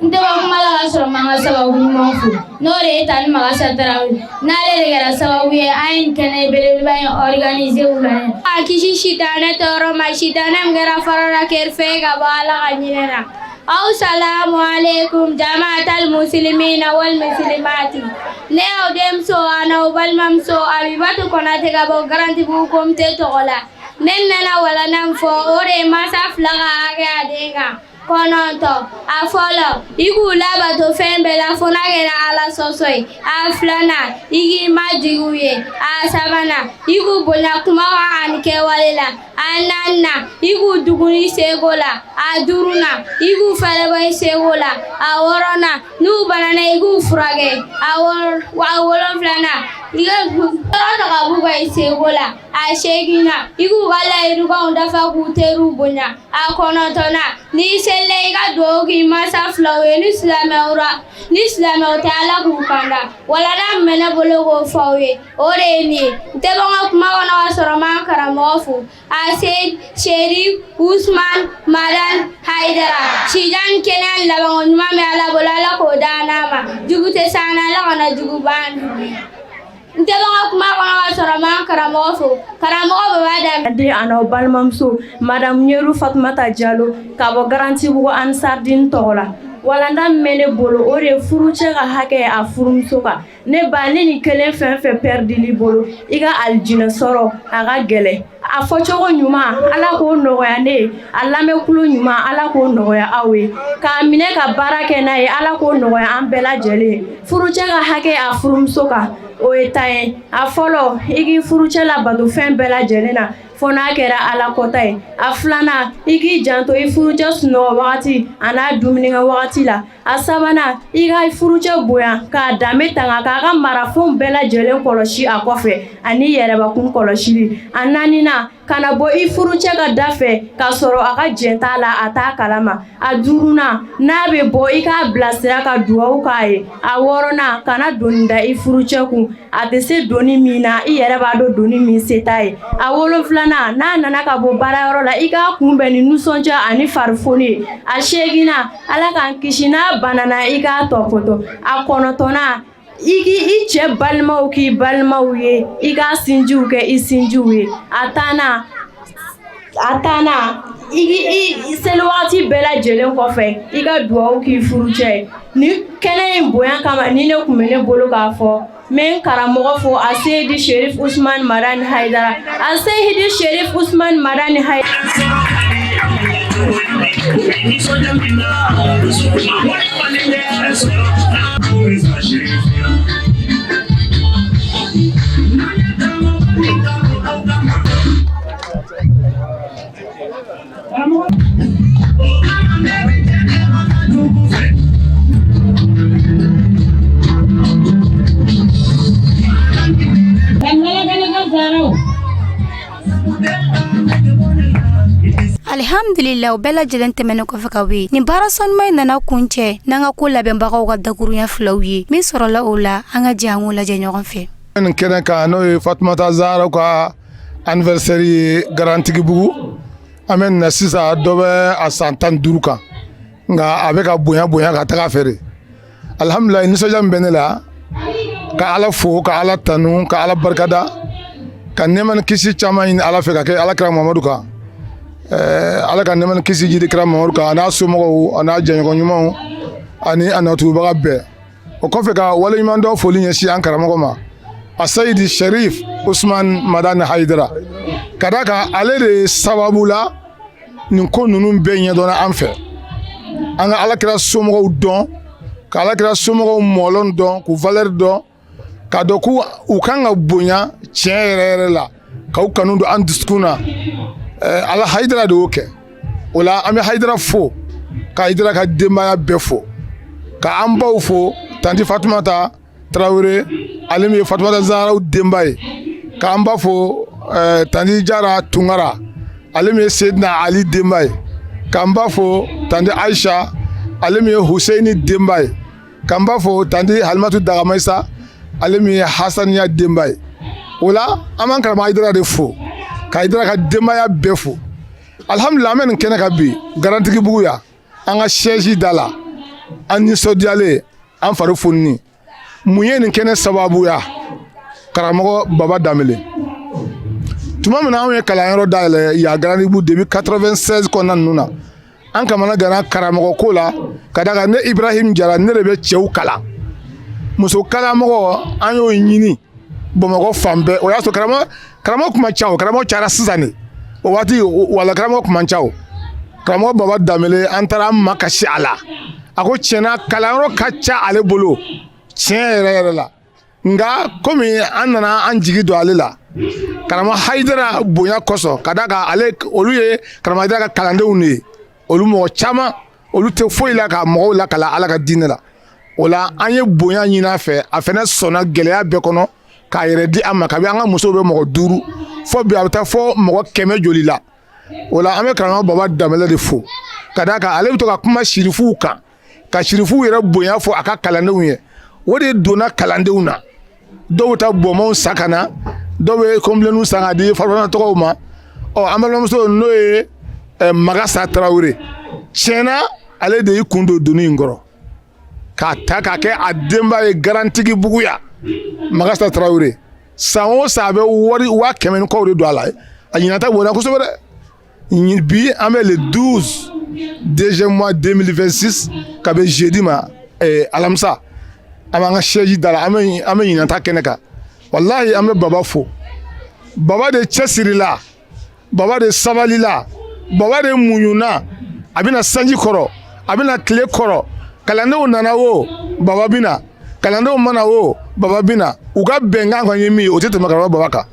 nte wa kumala asoro manga sababu mofu nore tan maga satarawi nale gara sababu ain kenen belelba organiser ula akishi shitana toro ma shitana ngara farara kerfe ga bala ganyena assalamu alaikum jamaatal muslimina wal muslimati leo demso ana balmamso abibatu konate ga bo garanti bu komte togola nennana wala nam fo ore masa flaga aga adenga kononto afolo igu laba to fembe la fonagera ala sosoi aflana igi majiguye asabana igu bonya kuma anke walela ananna igu duguni segola aduruna igu faleba segola aworona nu banana igu frage awolo flana iga toto kabuga segola ashegina igu gala iruga undafa kuteru bonya akonotona ni selle iga dogi masa flawe ni islame ora ala kukanda wala na mena bolo go fawe oreni tebonga kuma wana wasoro man karamofu ase sherif usman madan haidara sijan kenan labangon mame ala bolala ko danama jugute sana la kana juguban n tɛ bɔ n ka kuma kɔnɔ ka sɔrɔ ma karamɔgɔ fo karamɔgɔ baba dɛmɛ. di a n'aw balimamuso madame Yeru Fatumata Jalo ka bɔ Garantibugu Ansardine tɔgɔ la. Walanda min bɛ ne bolo o de ye furucɛ ka hakɛ ye a furumuso kan. Ne ba ne ni kelen fɛn fɛn pɛridili bolo i ka alijinɛ sɔrɔ a ka gɛlɛn. A fɔcogo ɲuman Ala k'o nɔgɔya ne ye, a lamɛnkulo ɲuman Ala k'o nɔgɔya aw ye, k'a minɛ ka baara kɛ n'a ye Ala k'o nɔgɔya an bɛɛ lajɛlen ye. Furucɛ ka hakɛ a furumuso kan o ye ta ye. A fɔlɔ i k'i furucɛ labato fɛn bɛɛ lajɛlen na fo n'a kɛra Ala kɔta ye. A filanan i k'i janto i furucɛ sunɔgɔ wagati a n'a dumunikɛ wagati la. A sabanan i ka furucɛ bonya k'a danbe tanga k'a ka marafɛnw bɛɛ lajɛlen kɔlɔsi a kɔfɛ ani yɛrɛbakun kɔlɔsili. A naaninan kana bɔ i furucɛ ka da fɛ k'a sɔrɔ a ka jɛn t'a la a t'a kalama. A duurunan n'a bɛ bɔ i k'a bilasira ka dugawu k'a ye. A wɔɔrɔnan kana doni da i furucɛ kun a tɛ se doni min na i yɛrɛ b'a dɔn doni min se t'a ye. A wolonfilanan n'a nana ka bɔ baarayɔrɔ la i k'a kunbɛn ni nisɔndiya ani farifoni ye. A seeginan Ala k'an kisi n'a banana i k'a tɔpɔtɔ. A kɔnɔntɔnnan i cɛ balimaw k'i balimaw ye i ka sinjiw kɛ i sinjiw ye. A tannan i seli wagati bɛɛ lajɛlen kɔfɛ i ka dugawu k'i furucɛ ye. Ni kɛnɛ in bonya kama ni ne kun bɛ ne bolo k'a fɔ n bɛ n karamɔgɔ fo a Seyidi Sherif Usman Madani Haidara. A Seyidi Sherif Usman Madani Haidara. Alhamdulillah, bɛɛ lajɛlen tɛmɛnen kɔfɛ ka wuli nin baara sanuman in nana kuncɛ n'an ka ko labɛnbagaw ka dakurunya filaw ye min sɔrɔla o la an ka jɛ an k'o lajɛ ɲɔgɔn fɛ. nin kɛnɛ kan n'o ye Fatumata Zahra ka anniversaire ye Garantigibugu an bɛ nin na sisan dɔ bɛ a san 15 kan nka a bɛ ka bonya ka taga fɛ de. Alhamdulillah nisɔndiya min bɛ ne la ka Ala fo ka Ala tanu ka Ala barikada ka nɛɛma ni kisi caman ɲini Ala fɛ ka kɛ Alakira Mamadu kan. Ala ka nɛɛma ni kisi jidi kira Mamadu kan a n'a somɔgɔw a n'a jɛɲɔgɔn ɲumanw ani a natugubaga bɛɛ. O kɔfɛ ka waleɲuman dɔ foli ɲɛsin an karamɔgɔ ma a Seyidi Sherif Usman Madani Haidara ka d'a kan ale de sababu la nin ko ninnu bɛɛ ɲɛdɔnna an fɛ. An ka Alakira somɔgɔw dɔn ka Alakira somɔgɔw mɔlɔn dɔn k'u valeur dɔn ka dɔn k'u kan ka bonya tiɲɛ yɛrɛ la k'u kanu don an dusukun na. Ala Haidara de y'o kɛ. O la an bɛ Haidara fo ka Haidara ka denbaya bɛɛ fo ka an baw fo tanti Fatumata Tarawele ale min ye Fatumata Zahra denba ye k'an ba fo tanti Jara Tunkara ale min ye Seydina Ali denba ye k'an ba fo tanti Aisha ale min ye Husseini denba ye k'an ba fo tanti Halimatu Dagamaisa ale min ye Hasaniya denba ye. O la an b'an karamɔgɔ Haidara de fo ka Haidara ka denbaya bɛɛ fo. Alhamdulillah an bɛ nin kɛnɛ kan bi Garantigibugu yan an ka siège da la an nisɔndiyalen an fari fonini mun ye nin kɛnɛ sababuya karamɔgɔ Baba Danbele. Tuma min na anw ye kalanyɔrɔ dayɛlɛ yan Garantigibugu depuis 96 kɔnɔna ninnu na an kamana ganna karamɔgɔ ko la ka d'a kan ne Ibrahim Jara ne de bɛ cɛw kalan muso kalamɔgɔ an y'o ɲini Bamakɔ fan bɛɛ o y'a sɔrɔ karamɔgɔ kuma ca o karamɔgɔ cayara sisan de o waati wala karamɔgɔ kuma ca o karamɔgɔ Baba Danbele an taara an ma kasi a la a ko tiɲɛna kalanyɔrɔ ka ca ale bolo tiɲɛ yɛrɛ la nka komi an nana an jigi don ale la karamɔgɔ Haidara bonya kosɔn ka d'a kan ale olu ye karamɔgɔ Haidara ka kalandenw de ye olu mɔgɔ caman olu tɛ foyi la ka mɔgɔw lakala Ala ka diinɛ la o la an ye bonya ɲini a fɛ a fɛnɛ sɔnna gɛlɛya bɛɛ kɔnɔ k'a yɛrɛ di an ma kabi an ka musow bɛ mɔgɔ 5 fo bi a bɛ taa fɔ mɔgɔ 100 joli la o la an bɛ karamɔgɔ Baba Danbele de fo ka d'a kan ale bɛ to ka kuma sirifuw kan ka sirifuw yɛrɛ bonya fɔ a ka kalandenw ye o de donna kalandenw na dɔw bɛ taa bɔnmɔnw san ka na dɔw bɛ kɔnbilenninw san ka di farafana tɔgɔw ma an balimamuso n'o ye Magasa Tarawele tiɲɛna ale de y'i kun don donni in kɔrɔ k'a ta k'a kɛ a denba ye Garantigibugu yan Magasta Traoré san o san a bɛ wari 100 kɔ de don a la a ɲinata bonna kosɛbɛ dɛ bi an bɛ le 12 deuxième mois 2026 ka bɛ jeudi ma alamisa an b'an ka siège da la an bɛ ɲinata kɛnɛ kan walahi an bɛ baba fo baba de cɛsirila baba de sabalila baba de muɲuna a bɛna sanji kɔrɔ a bɛna tile kɔrɔ kalandenw nana o baba bɛna kalandenw mana o baba bɛna u ka bɛnkan kɔni ye min ye o tɛ tɛmɛ karamɔgɔ baba kan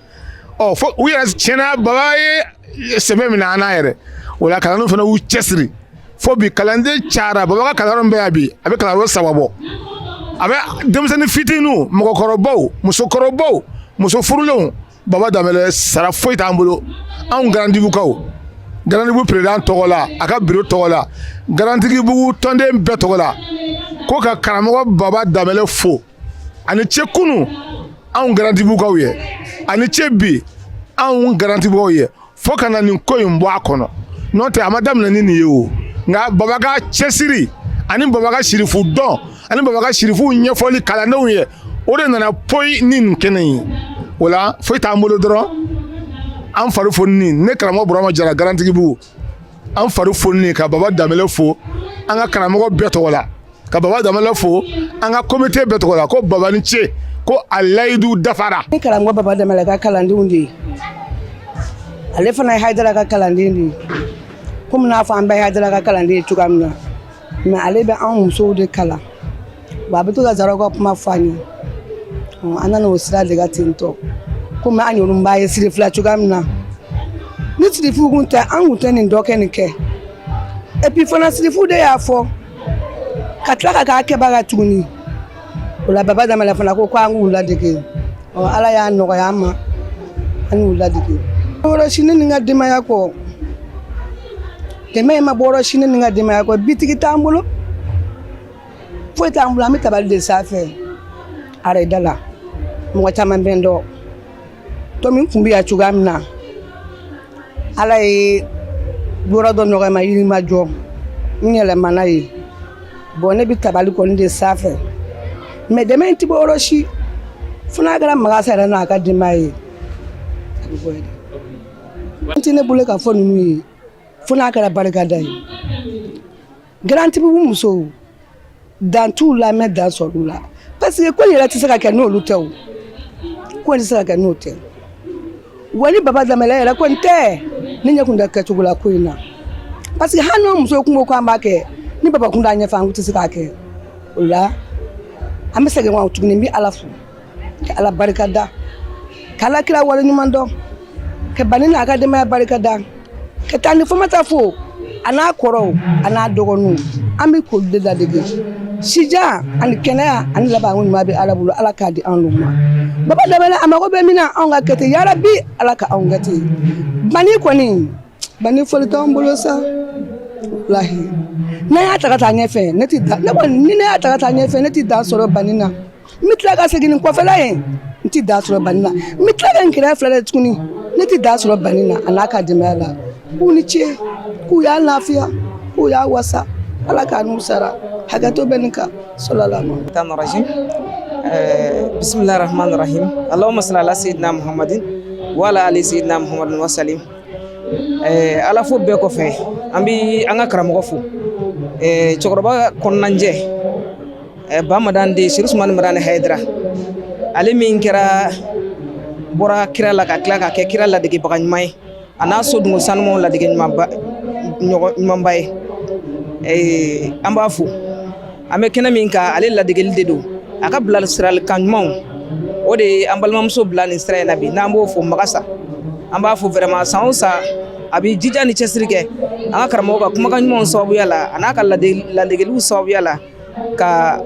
fo u yɛrɛ tiɲɛna baba ye sɛbɛn minɛ an na yɛrɛ o la kalandenw fana y'u cɛsiri fo bi kalanden cayara baba ka kalanyɔrɔ bɛ yan bi a bɛ kalanyɔrɔ 3 bɔ a bɛ denmisɛnnin fitininw mɔgɔkɔrɔbaw musokɔrɔbaw muso furulenw baba Danbɛlɛ sara foyi t'an bolo anw garantibukaw garantibu président tɔgɔ la a ka bureau tɔgɔ la garantibugu tɔnden bɛɛ tɔgɔ la ko ka karamɔgɔ baba Danbɛlɛ fo ani cɛ kunu anw garantibukaw ye ani cɛ bi anw garantibukaw ye fo ka na nin ko in bɔ a kɔnɔ n'o tɛ a ma daminɛ ni nin ye o nka baba ka cɛsiri ani baba ka sirifu dɔn ani baba ka sirifu ɲɛfɔli kalandenw ye o de nana poyi ni nin kɛnɛ ye o la foyi t'an bolo dɔrɔn an fari fonini ne karamɔgɔ Burama Jara garantigibugu an fari fonini ka baba Danbɛlɛ fo an ka karamɔgɔ bɛɛ tɔgɔ la ka baba Danbɛlɛ fo an ka comité bɛɛ tɔgɔ la ko baba ni ce ko a layidu dafara ne karamɔgɔ baba Danbɛlɛ ka kalandenw de ye ale fana ye Haidara ka kalanden de ye komi n'a fɔ an bɛɛ ye Haidara ka kalanden ye cogoya min na mais ale bɛ anw musow de kalan a bɛ to ka Zarawu ka kuma fɔ an ye an nana o sira de ka ten tɔ komi an y'olu b'a ye sirifila cogoya min na ni sirifu kun tɛ an kun tɛ nin dɔ kɛ nin kɛ et puis fana sirifu de y'a fɔ ka tila ka k'a kɛbaga tuguni o la baba Danbɛlɛ fana ko an k'u ladege ala y'a nɔgɔya an ma an y'u ladege bɔra sini ni n ka denbaya kɔ dɛmɛ in ma bɔra sini ni n ka denbaya kɔ bitigi t'an bolo foyi t'an bolo an bɛ tabali de sanfɛ arɛda la mɔgɔ caman bɛ n dɔn to min kun bɛ yan cogoya min na ala ye yɔrɔ dɔ nɔgɔya ma yirimajɔ n yɛlɛmana ye bon ne bɛ tabali kɔni de sanfɛ mais dɛmɛ in tɛ bɔ yɔrɔ si fo n'a kɛra magasa yɛrɛ n'a ka denbaya ye a bɛ bɔ yen n tɛ ne bolo ka fɔ ninnu ye fo n'a kɛra barikada ye garantibugu musow dan t'u la mais dan sɔrɔ u la parce que ko in yɛrɛ tɛ se ka kɛ n'olu tɛ o ko in tɛ se ka kɛ n'o tɛ wa ni baba Danbɛlɛ yɛrɛ ko n tɛ ne ɲɛ kun tɛ kɛcogo la ko in na parce que hali n'o muso kun ko k'an b'a kɛ ni baba kun t'a ɲɛfɛ an kun tɛ se k'a kɛ o la an bɛ segin wa tuguni n bɛ ala fo ka ala barikada ka ala kira waleɲuman dɔn ka bani n'a ka denbaya barikada ka taa ni Famata fo a n'a kɔrɔw a n'a dɔgɔninw an bɛ k'olu de ladege sijan ani kɛnɛya ani laban ɲuman bɛ ala bolo ala k'a di anw ma baba Danbɛlɛ a mago bɛ min na anw ka kɛ ten yarabi ala ka anw kɛ ten bani kɔni bani foli t'anw bolo sa walahi n'an y'a ta ka taa ɲɛfɛ ne tɛ dan ne kɔni ni ne y'a ta ka taa ɲɛfɛ ne tɛ dan sɔrɔ bani na n bɛ tila ka segin nin kɔfɛla ye n tɛ dan sɔrɔ bani na n bɛ tila ka n kɛrɛ fila de tuguni ne tɛ dan sɔrɔ bani na a n'a ka denbaya la k'u ni ce k'u y'a lafiya k'u y'a wasa ala k'a n'u sara hakɛto bɛ nin kan sallallahu alaihi bismillahir rahmanir rahim allahumma salli ala sayyidina muhammadin wa ala ali sayyidina muhammadin wa salim ala fo bɛɛ kɔfɛ an bɛ an ka karamɔgɔ fo cɛkɔrɔba kɔnɔnajɛ bamadan de Sɛrifu Usumani Marani Haidara ale min kɛra bɔra kira la ka tila ka kɛ kira ladegebaga ɲuman ye a n'a so dungo sanumanw ladege ɲumanba ye an b'a fo an bɛ kɛnɛ min kan ale ladegeli de don a ka bilasiralikan ɲumanw o de ye an balimamuso bila nin sira in na bi n'an b'o fo Magasa an b'a fo vraiment san o san a bɛ jija ni cɛsiri kɛ an ka karamɔgɔ ka kumakan ɲumanw sababuya la a n'a ka ladegeliw sababuya la ka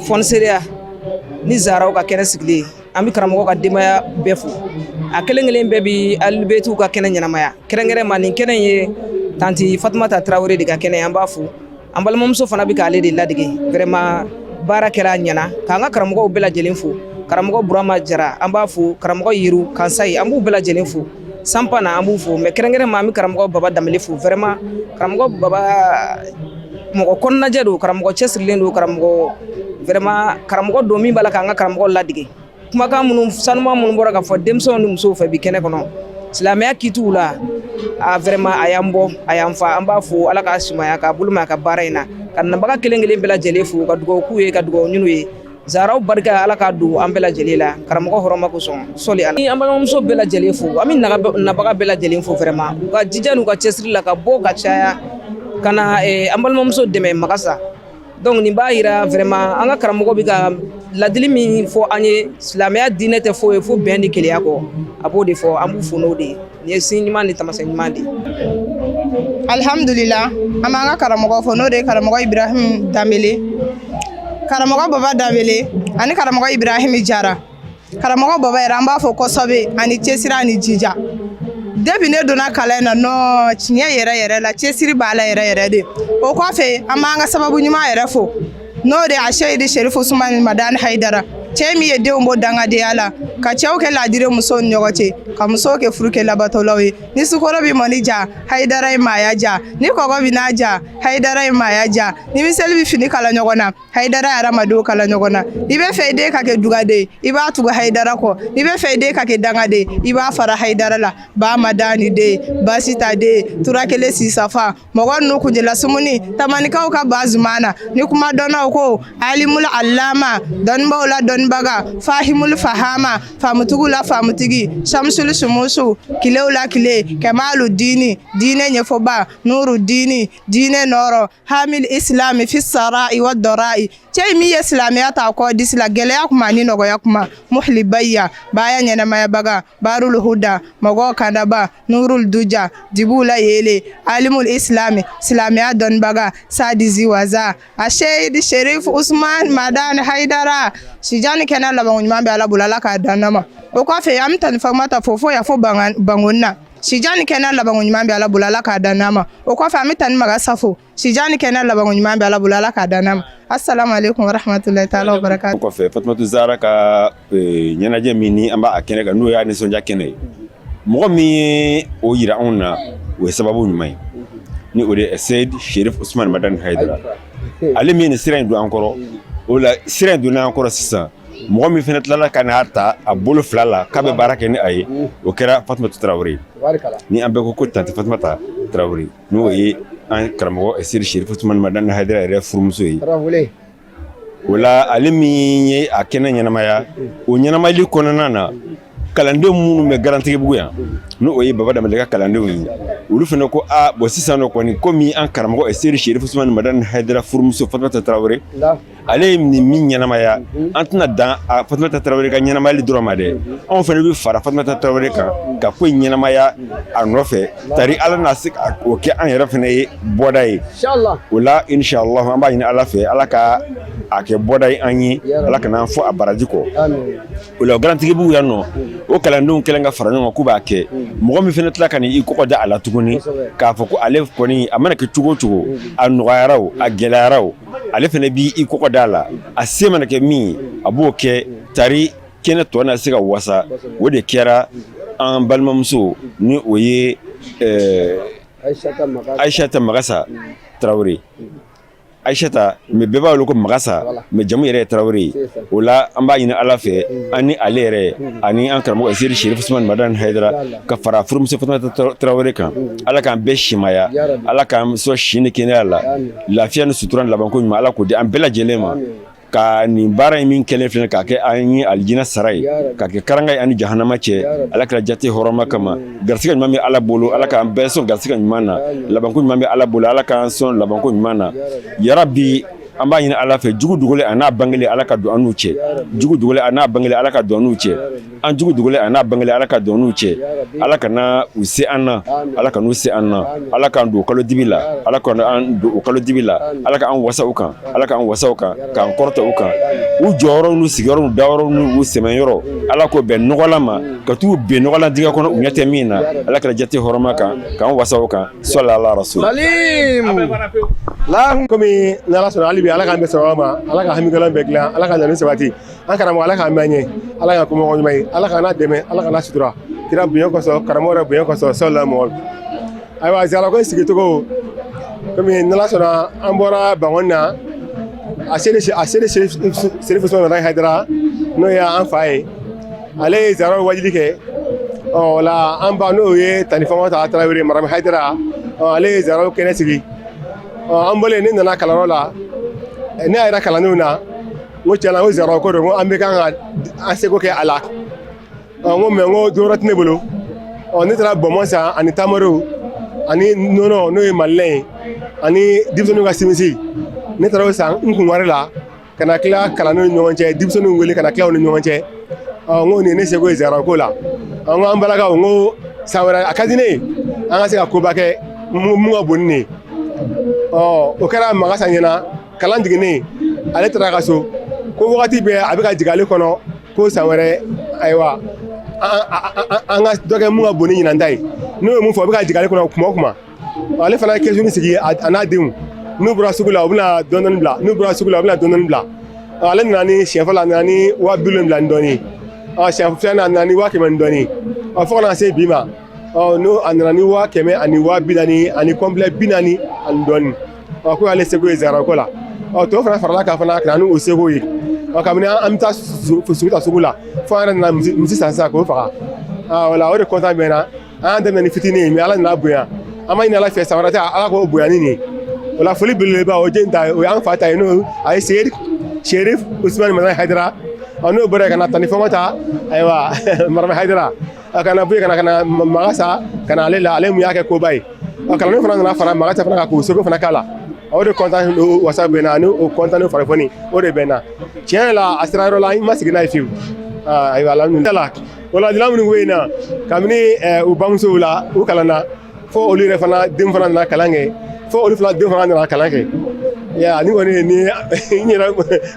fɔnisereya ni Zarawu ka kɛnɛ sigilen an bɛ karamɔgɔ ka denbaya bɛɛ fo a kelen-kelen bɛɛ bɛ alibetiw ka kɛnɛ ɲɛnamaya kɛrɛnkɛrɛnma nin kɛnɛ ye tanti Fatumata Tarawele de ka kɛnɛ an b'a fo an balimamuso fana bɛ k'ale de ladege vraiment baara kɛra a ɲɛna k'an ka karamɔgɔw bɛɛ lajɛlen fo karamɔgɔ Burama Jara an b'a fo karamɔgɔ Yiru Kansayi an b'u bɛɛ lajɛlen fo Sampana an b'u fo mais kɛrɛnkɛrɛnma an bɛ karamɔgɔ Baba Danbɛlɛ fo vraiment karamɔgɔ Baba mɔgɔ kɔnɔnajɛ don karamɔgɔ cɛsirilen don karamɔgɔ vraiment karamɔgɔ don min b'a la k'an ka karamɔgɔ ladige kumakan minnu sanuma minnu bɔra ka fɔ denmisɛnw ni musow fɛ bi kɛnɛ kɔnɔ silamɛya kitiw la a vraiment a y'an bɔ a y'an fa an b'a fo Ala k'a sumaya k'a bolo mɛn a ka baara in na ka nabaga kelen kelen bɛɛ lajɛlen fo ka dugawu k'u ye ka dugawu ɲini u ye Zaraw barika Ala k'a don an bɛɛ lajɛlen la karamɔgɔ hɔrɔma kosɔn sɔli Ala an balimamuso bɛɛ lajɛlen fo an bɛ nabaga bɛɛ lajɛlen fo vraiment u ka jija n'u ka cɛsiri la ka bɔ ka caya ka na an balimamuso dɛmɛ magasa donc nin b'a yira vraiment an ka karamɔgɔ bɛ ka ladili min fɔ an ye silamɛya diinɛ tɛ foyi fo bɛn ni keleya kɔ a b'o de fɔ an b'u fo n'o de ye nin ye sin ɲuman ni tamasɛn ɲuman de ye. Alhamdulillah an b'an ka karamɔgɔ fo n'o de ye karamɔgɔ Ibrahim Danbele karamɔgɔ Baba Danbele ani karamɔgɔ Ibrahim Jara karamɔgɔ Baba yɛrɛ an b'a fɔ kosɛbɛ ani cɛsiri ani jija depuis ne donna kalan na non tiɲɛ yɛrɛ yɛrɛ la cɛsiri b'a la yɛrɛ yɛrɛ de o kɔfɛ an b'an ka sababu ɲuman yɛrɛ fo n'o de ye a Seyidi Sherifu Usmani Madani Haidara cɛ min ye denw bɔ dangadenya la ka cɛw kɛ ladire musow ni ɲɔgɔn cɛ ka musow kɛ furu kɛ labatolaw ye ni sukoro bɛ mɔni ja Haidara ye maaya ja ni kɔgɔ bɛ n'a ja Haidara ye maaya ja ni miseli bɛ fini kala ɲɔgɔn na Haidara ye hadamadenw kala ɲɔgɔn na i bɛ fɛ i den ka kɛ dugaden i b'a tugu Haidara kɔ i bɛ fɛ i den ka kɛ dangaden i b'a fara Haidara la ba Madani den Basita den Turakele Sisafa mɔgɔ ninnu kunjɛla sumuni tamanikaw ka ba zumana ni kuma dɔnnaw ko alimul allama dɔnnibaw la dɔnnibaga fahimul fahama famutugu la famutigi shamsul shumusu kilew la kile kamalu dini diinɛ ɲɛfɔba nuru dini diinɛ nɔrɔ hamil islami fi sarai wa dɔrai cɛ min ye silamɛya ta kɔ disi la gɛlɛya kuma ni nɔgɔya kuma muhlibaya baya ɲɛnamayabaga barul huda mɔgɔw kandaba nurul duja dibu la yele alimul islami silamɛya dɔnnibaga sadizi waza a Seyidi Sherifu Usmani Madani Haidara sijani kɛnɛ laban ɲuman bɛ Ala bolo Ala k'a dan nama o kɔfɛ an bɛ tani Fatumata fo fo yafo Bangoni na sijani kɛnɛ laban ɲuman bɛ Ala bolo Ala k'a dan nama o kɔfɛ an bɛ tani Magasa fo sijani kɛnɛ laban ɲuman bɛ Ala bolo Ala k'a dan nama assalamu alaikum wa rahmatullahi ta'ala wa barakatuh. O kɔfɛ Fatumata Zahra ka ɲɛnajɛ min ni an b'a kɛnɛ kan n'o y'a nisɔndiya kɛnɛ ye mɔgɔ min ye o yira anw na o ye sababu ɲuman ye ni o de ye Seyidi Sherifu Usmani Madani Haidara ale min ye nin sira in don an kɔrɔ o la sira in donna an kɔrɔ sisan mɔgɔ min fana tilala ka n'a ta a bolo fila la k'a bɛ baara kɛ ni a ye o kɛra Fatumata Tarawele ni an bɛɛ ko tanti Fatumata Tarawele n'o ye an karamɔgɔ Seyidi Sherifu Usmani Madani Haidara yɛrɛ furumuso ye o la ale min ye a kɛnɛ ɲɛnamaya o ɲɛnamayali kɔnɔna na kalandenw minnu bɛ Garantigibugu yan n'o ye Baba Danbele ka kalandenw ye olu fana ko bon sisan nɔ kɔni komi an karamɔgɔ Seyidi Sherifu Usmani Madani Haidara furumuso Fatumata Tarawele ale ye nin min ɲɛnamaya an tɛna dan Fatumata Tarawele ka ɲɛnamayali dɔrɔn ma dɛ anw fana bɛ fara Fatumata Tarawele kan ka ko in ɲɛnamaya a nɔfɛ tari Ala na se k'o kɛ an yɛrɛ fana ye bɔda ye o la inshallah an b'a ɲini Ala fɛ Ala ka a kɛ bɔda ye an ye Ala kana an fɔ a baraji kɔ o la Garantigibugu yan nɔ o kalandenw kɛlen ka fara ɲɔgɔn kan k'u b'a kɛ mɔgɔ min fana tila ka n'i kɔkɔ da a la tuguni k'a fɔ ko ale kɔni a mana kɛ cogo o cogo a nɔgɔyara o a gɛlɛyara o ale fana b'i kɔkɔ da a la a se mana kɛ min ye a b'o kɛ tari kɛnɛ tɔ na se ka wasa o de kɛra an balimamuso ni o ye Aishata Magasa Tarawele Aishata mais bɛɛ b'a wele ko Magasa mais jamu yɛrɛ ye Tarawele ye o la an b'a ɲini Ala fɛ an ni ale yɛrɛ ani an karamɔgɔ Seyidi Sherifu Usmani Madani Haidara ka fara furumuso Fatumata Tarawele kan Ala k'an bɛɛ simaya Ala k'an sɔn si ni kɛnɛya la lafiya ni sutura ni labanko ɲuman Ala k'o di an bɛɛ lajɛlen ma ka nin baara in min kɛlen filɛ k'a kɛ an ye alijinɛ sara ye k'a kɛ karanga ye ani jahanama cɛ Ala kɛra jate hɔrɔma kama garisɛgɛ ɲuman bɛ Ala bolo Ala k'an bɛɛ sɔn garisɛgɛ ɲuman na labanko ɲuman bɛ Ala bolo Ala k'an sɔn labanko ɲuman na yarabi an b'a ɲini Ala fɛ jugu dogolen a n'a bangelen Ala ka don an n'u cɛ jugu dogolen a n'a bangelen Ala ka don an n'u cɛ an jugu dogolen a n'a bangelen Ala ka don an n'u cɛ Ala kana u se an na Ala ka n'u se an na Ala k'an don kalo dibi la Ala k'an don o kalo dibi la Ala k'an wasa u kan Ala k'an wasa u kan k'an kɔrɔta u kan u jɔyɔrɔw n'u sigiyɔrɔw n'u dayɔrɔw n'u sɛmɛyɔrɔ Ala k'o bɛn nɔgɔlan ma ka t'u ben nɔgɔlan dingɛ kɔnɔ u ɲɛ tɛ min na Ala kɛra jate hɔrɔma kan k'an wasa u kan sallallahu rasul komi n'Ala sɔnna hali bi Ala k'an bɛ sababa ma Ala ka hamidɔlan bɛɛ dilan Ala ka ɲani sabati an karamɔgɔ Ala k'an mɛn ɲɛ Ala ka kumɔgɔ ɲuman ye Ala k'an dɛmɛ Ala k'an sutura kira bonya kɔsɔn karamɔgɔ yɛrɛ bonya kɔsɔn sallallahu ayiwa Zahra ko sigicogo komi n'Ala sɔnna an bɔra Bangoni na a seli Cherif Ousmane Madaye Haidara n'o ye an fa ye ale ye ziyara wajili kɛ o la an ba n'o ye Tani Famata Tarawele Marame Haidara ale ye ziyara kɛnɛ sigi an bɔlen ne nana kalanyɔrɔ la ne yɛrɛ kalandenw na n ko tiɲɛna n ko ziyara ko don n ko an bɛ kan ka an seko kɛ a la n ko mais n ko dɔwɛrɛ tɛ ne bolo ne taara bɔnbɔn san ani tamaro ani nɔnɔ n'o ye malilɛ ye ani denmisɛnninw ka simisi ne taara o san n kun wari la ka na tila kalandenw ni ɲɔgɔn cɛ denmisɛnninw wele ka na tila u ni ɲɔgɔn cɛ n ko nin ye ne seko ye ziyara ko la n ko an balakaw n ko san wɛrɛ a ka di ne ye an ka se ka koba kɛ mun ka bon ni nin ye o kɛra maga san ɲɛna kalan jiginnen ale taara ka so ko wagati bɛɛ a bɛ ka jigin ale kɔnɔ ko san wɛrɛ ayiwa an ka dɔ kɛ mun ka bon ni ɲinan ta ye n'o ye mun fɔ a bɛ ka jigin ale kɔnɔ kuma o kuma ale fana ye kɛsuni sigi a n'a denw n'u bɔra sugu la u bɛna dɔɔnin bila n'u bɔra sugu la u bɛna dɔɔnin bila ale nana ni siɲɛ fɔlɔ a nana ni 70,000 ni dɔɔnin siɲɛ filanan a nana ni 100,000 ni dɔɔnin fo kana se bi ma n'o a nana ni 100,000 ani 40,000 ani complet 40 ani dɔɔnin ko ale seko ye ziyara ko la tɔw fana farala kan fana ka na n'o seko ye kabini an bɛ taa sugu ta sugu la fo an yɛrɛ nana misi san sisan k'o faga wala o de kɔntan bɛ na an y'an daminɛ ni fitinin ye mais ala nana bonya an ma ɲini ala fɛ san wɛrɛ tɛ ala k'o bonya ni nin ye o la foli belebeleba o jɛn ta o y'an fa ta ye n'o a ye Cherif Ousmane Madaye Haidara n'o bɔra yen ka na Tani Famata ayiwa Marame Haidara ka na bɔ yen ka na maga sa ka na ale la ale mun y'a kɛ koba ye kalandenw fana nana fara maga fana kan k'o seko fana k'a la o de kɔntan o wasa bɛ na ni o kɔntan ni farifoni o de bɛ na tiɲɛ yɛrɛ la a sera yɔrɔ la i ma sigi n'a ye fiyewu ayiwa alhamdulilah o la dilan minnu bɛ yen na kabini u bamusow la u kalanna fo olu yɛrɛ fana den fana nana kalan kɛ fo olu fana den fana nana kalan kɛ ya ni kɔni ni n yɛrɛ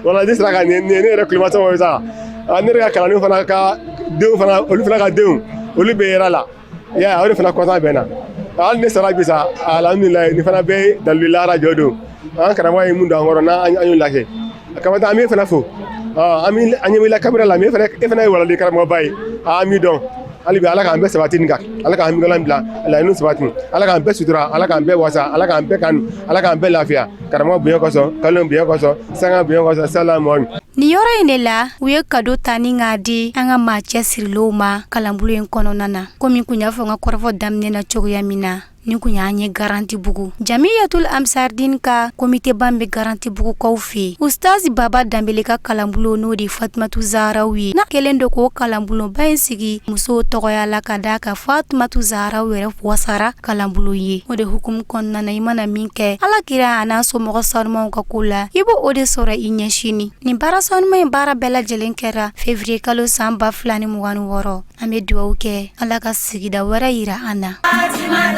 wala ne sera ka ne yɛrɛ kulemasɛnw ye sa ne yɛrɛ ka kalandenw fana ka denw fana olu fana ka denw olu bɛ yɛrɛ la ya o de fana kɔntan bɛ na hali ne sara bi sa alhamdulilayi ni fana bɛɛ ye daliluyara jɔ don an karamɔgɔ ye mun don an kɔrɔ n'an y'o lajɛ a kamata an bɛ fana fo an ɲɛ wulila kamera la e fana ye walali karamɔgɔba ye an b'i dɔn hali bi ala k'an bɛɛ sabati nin kan ala k'an minkala bila laɲiniw sabati ala k'an bɛɛ sutura ala k'an bɛɛ wasa ala k'an bɛɛ kanu ala k'an bɛɛ lafiya karamɔgɔ bonya kɔsɔn kalo bonya kɔsɔn sanga bonya kɔsɔn salamu Ni yɔrɔ in de la u ye kado ta ni k'a di an ka maa cɛsirilenw ma kalanbolo in kɔnɔna na komi kun y'a fɔ n ka kɔrɔfɔ daminɛ na cogoya min na ni kun y'an ye Garanti Bugu Jamiyatul Ansardine ka komite ban bɛ Garanti Bugu kaw fɛ Ustaz Baba Danbele ka kalanbolo n'o de Fatumatu Zaharaw ye na kelen do k'o kalanboloba in sigi musow tɔgɔya la ka d'a ka Fatumatu Zaharaw yɛrɛ wasara kalanbolo ye o de hukumu kɔnɔna na i mana min kɛ Alakira a n'a somɔgɔ sanumanw ka ko la i b'o de sɔrɔ i ɲɛsini nin baara sanuman in baara bɛɛ lajɛlen kɛra février kalo san 2026 an bɛ dugawu kɛ Ala ka sigida wɛrɛ yira an na Fatima,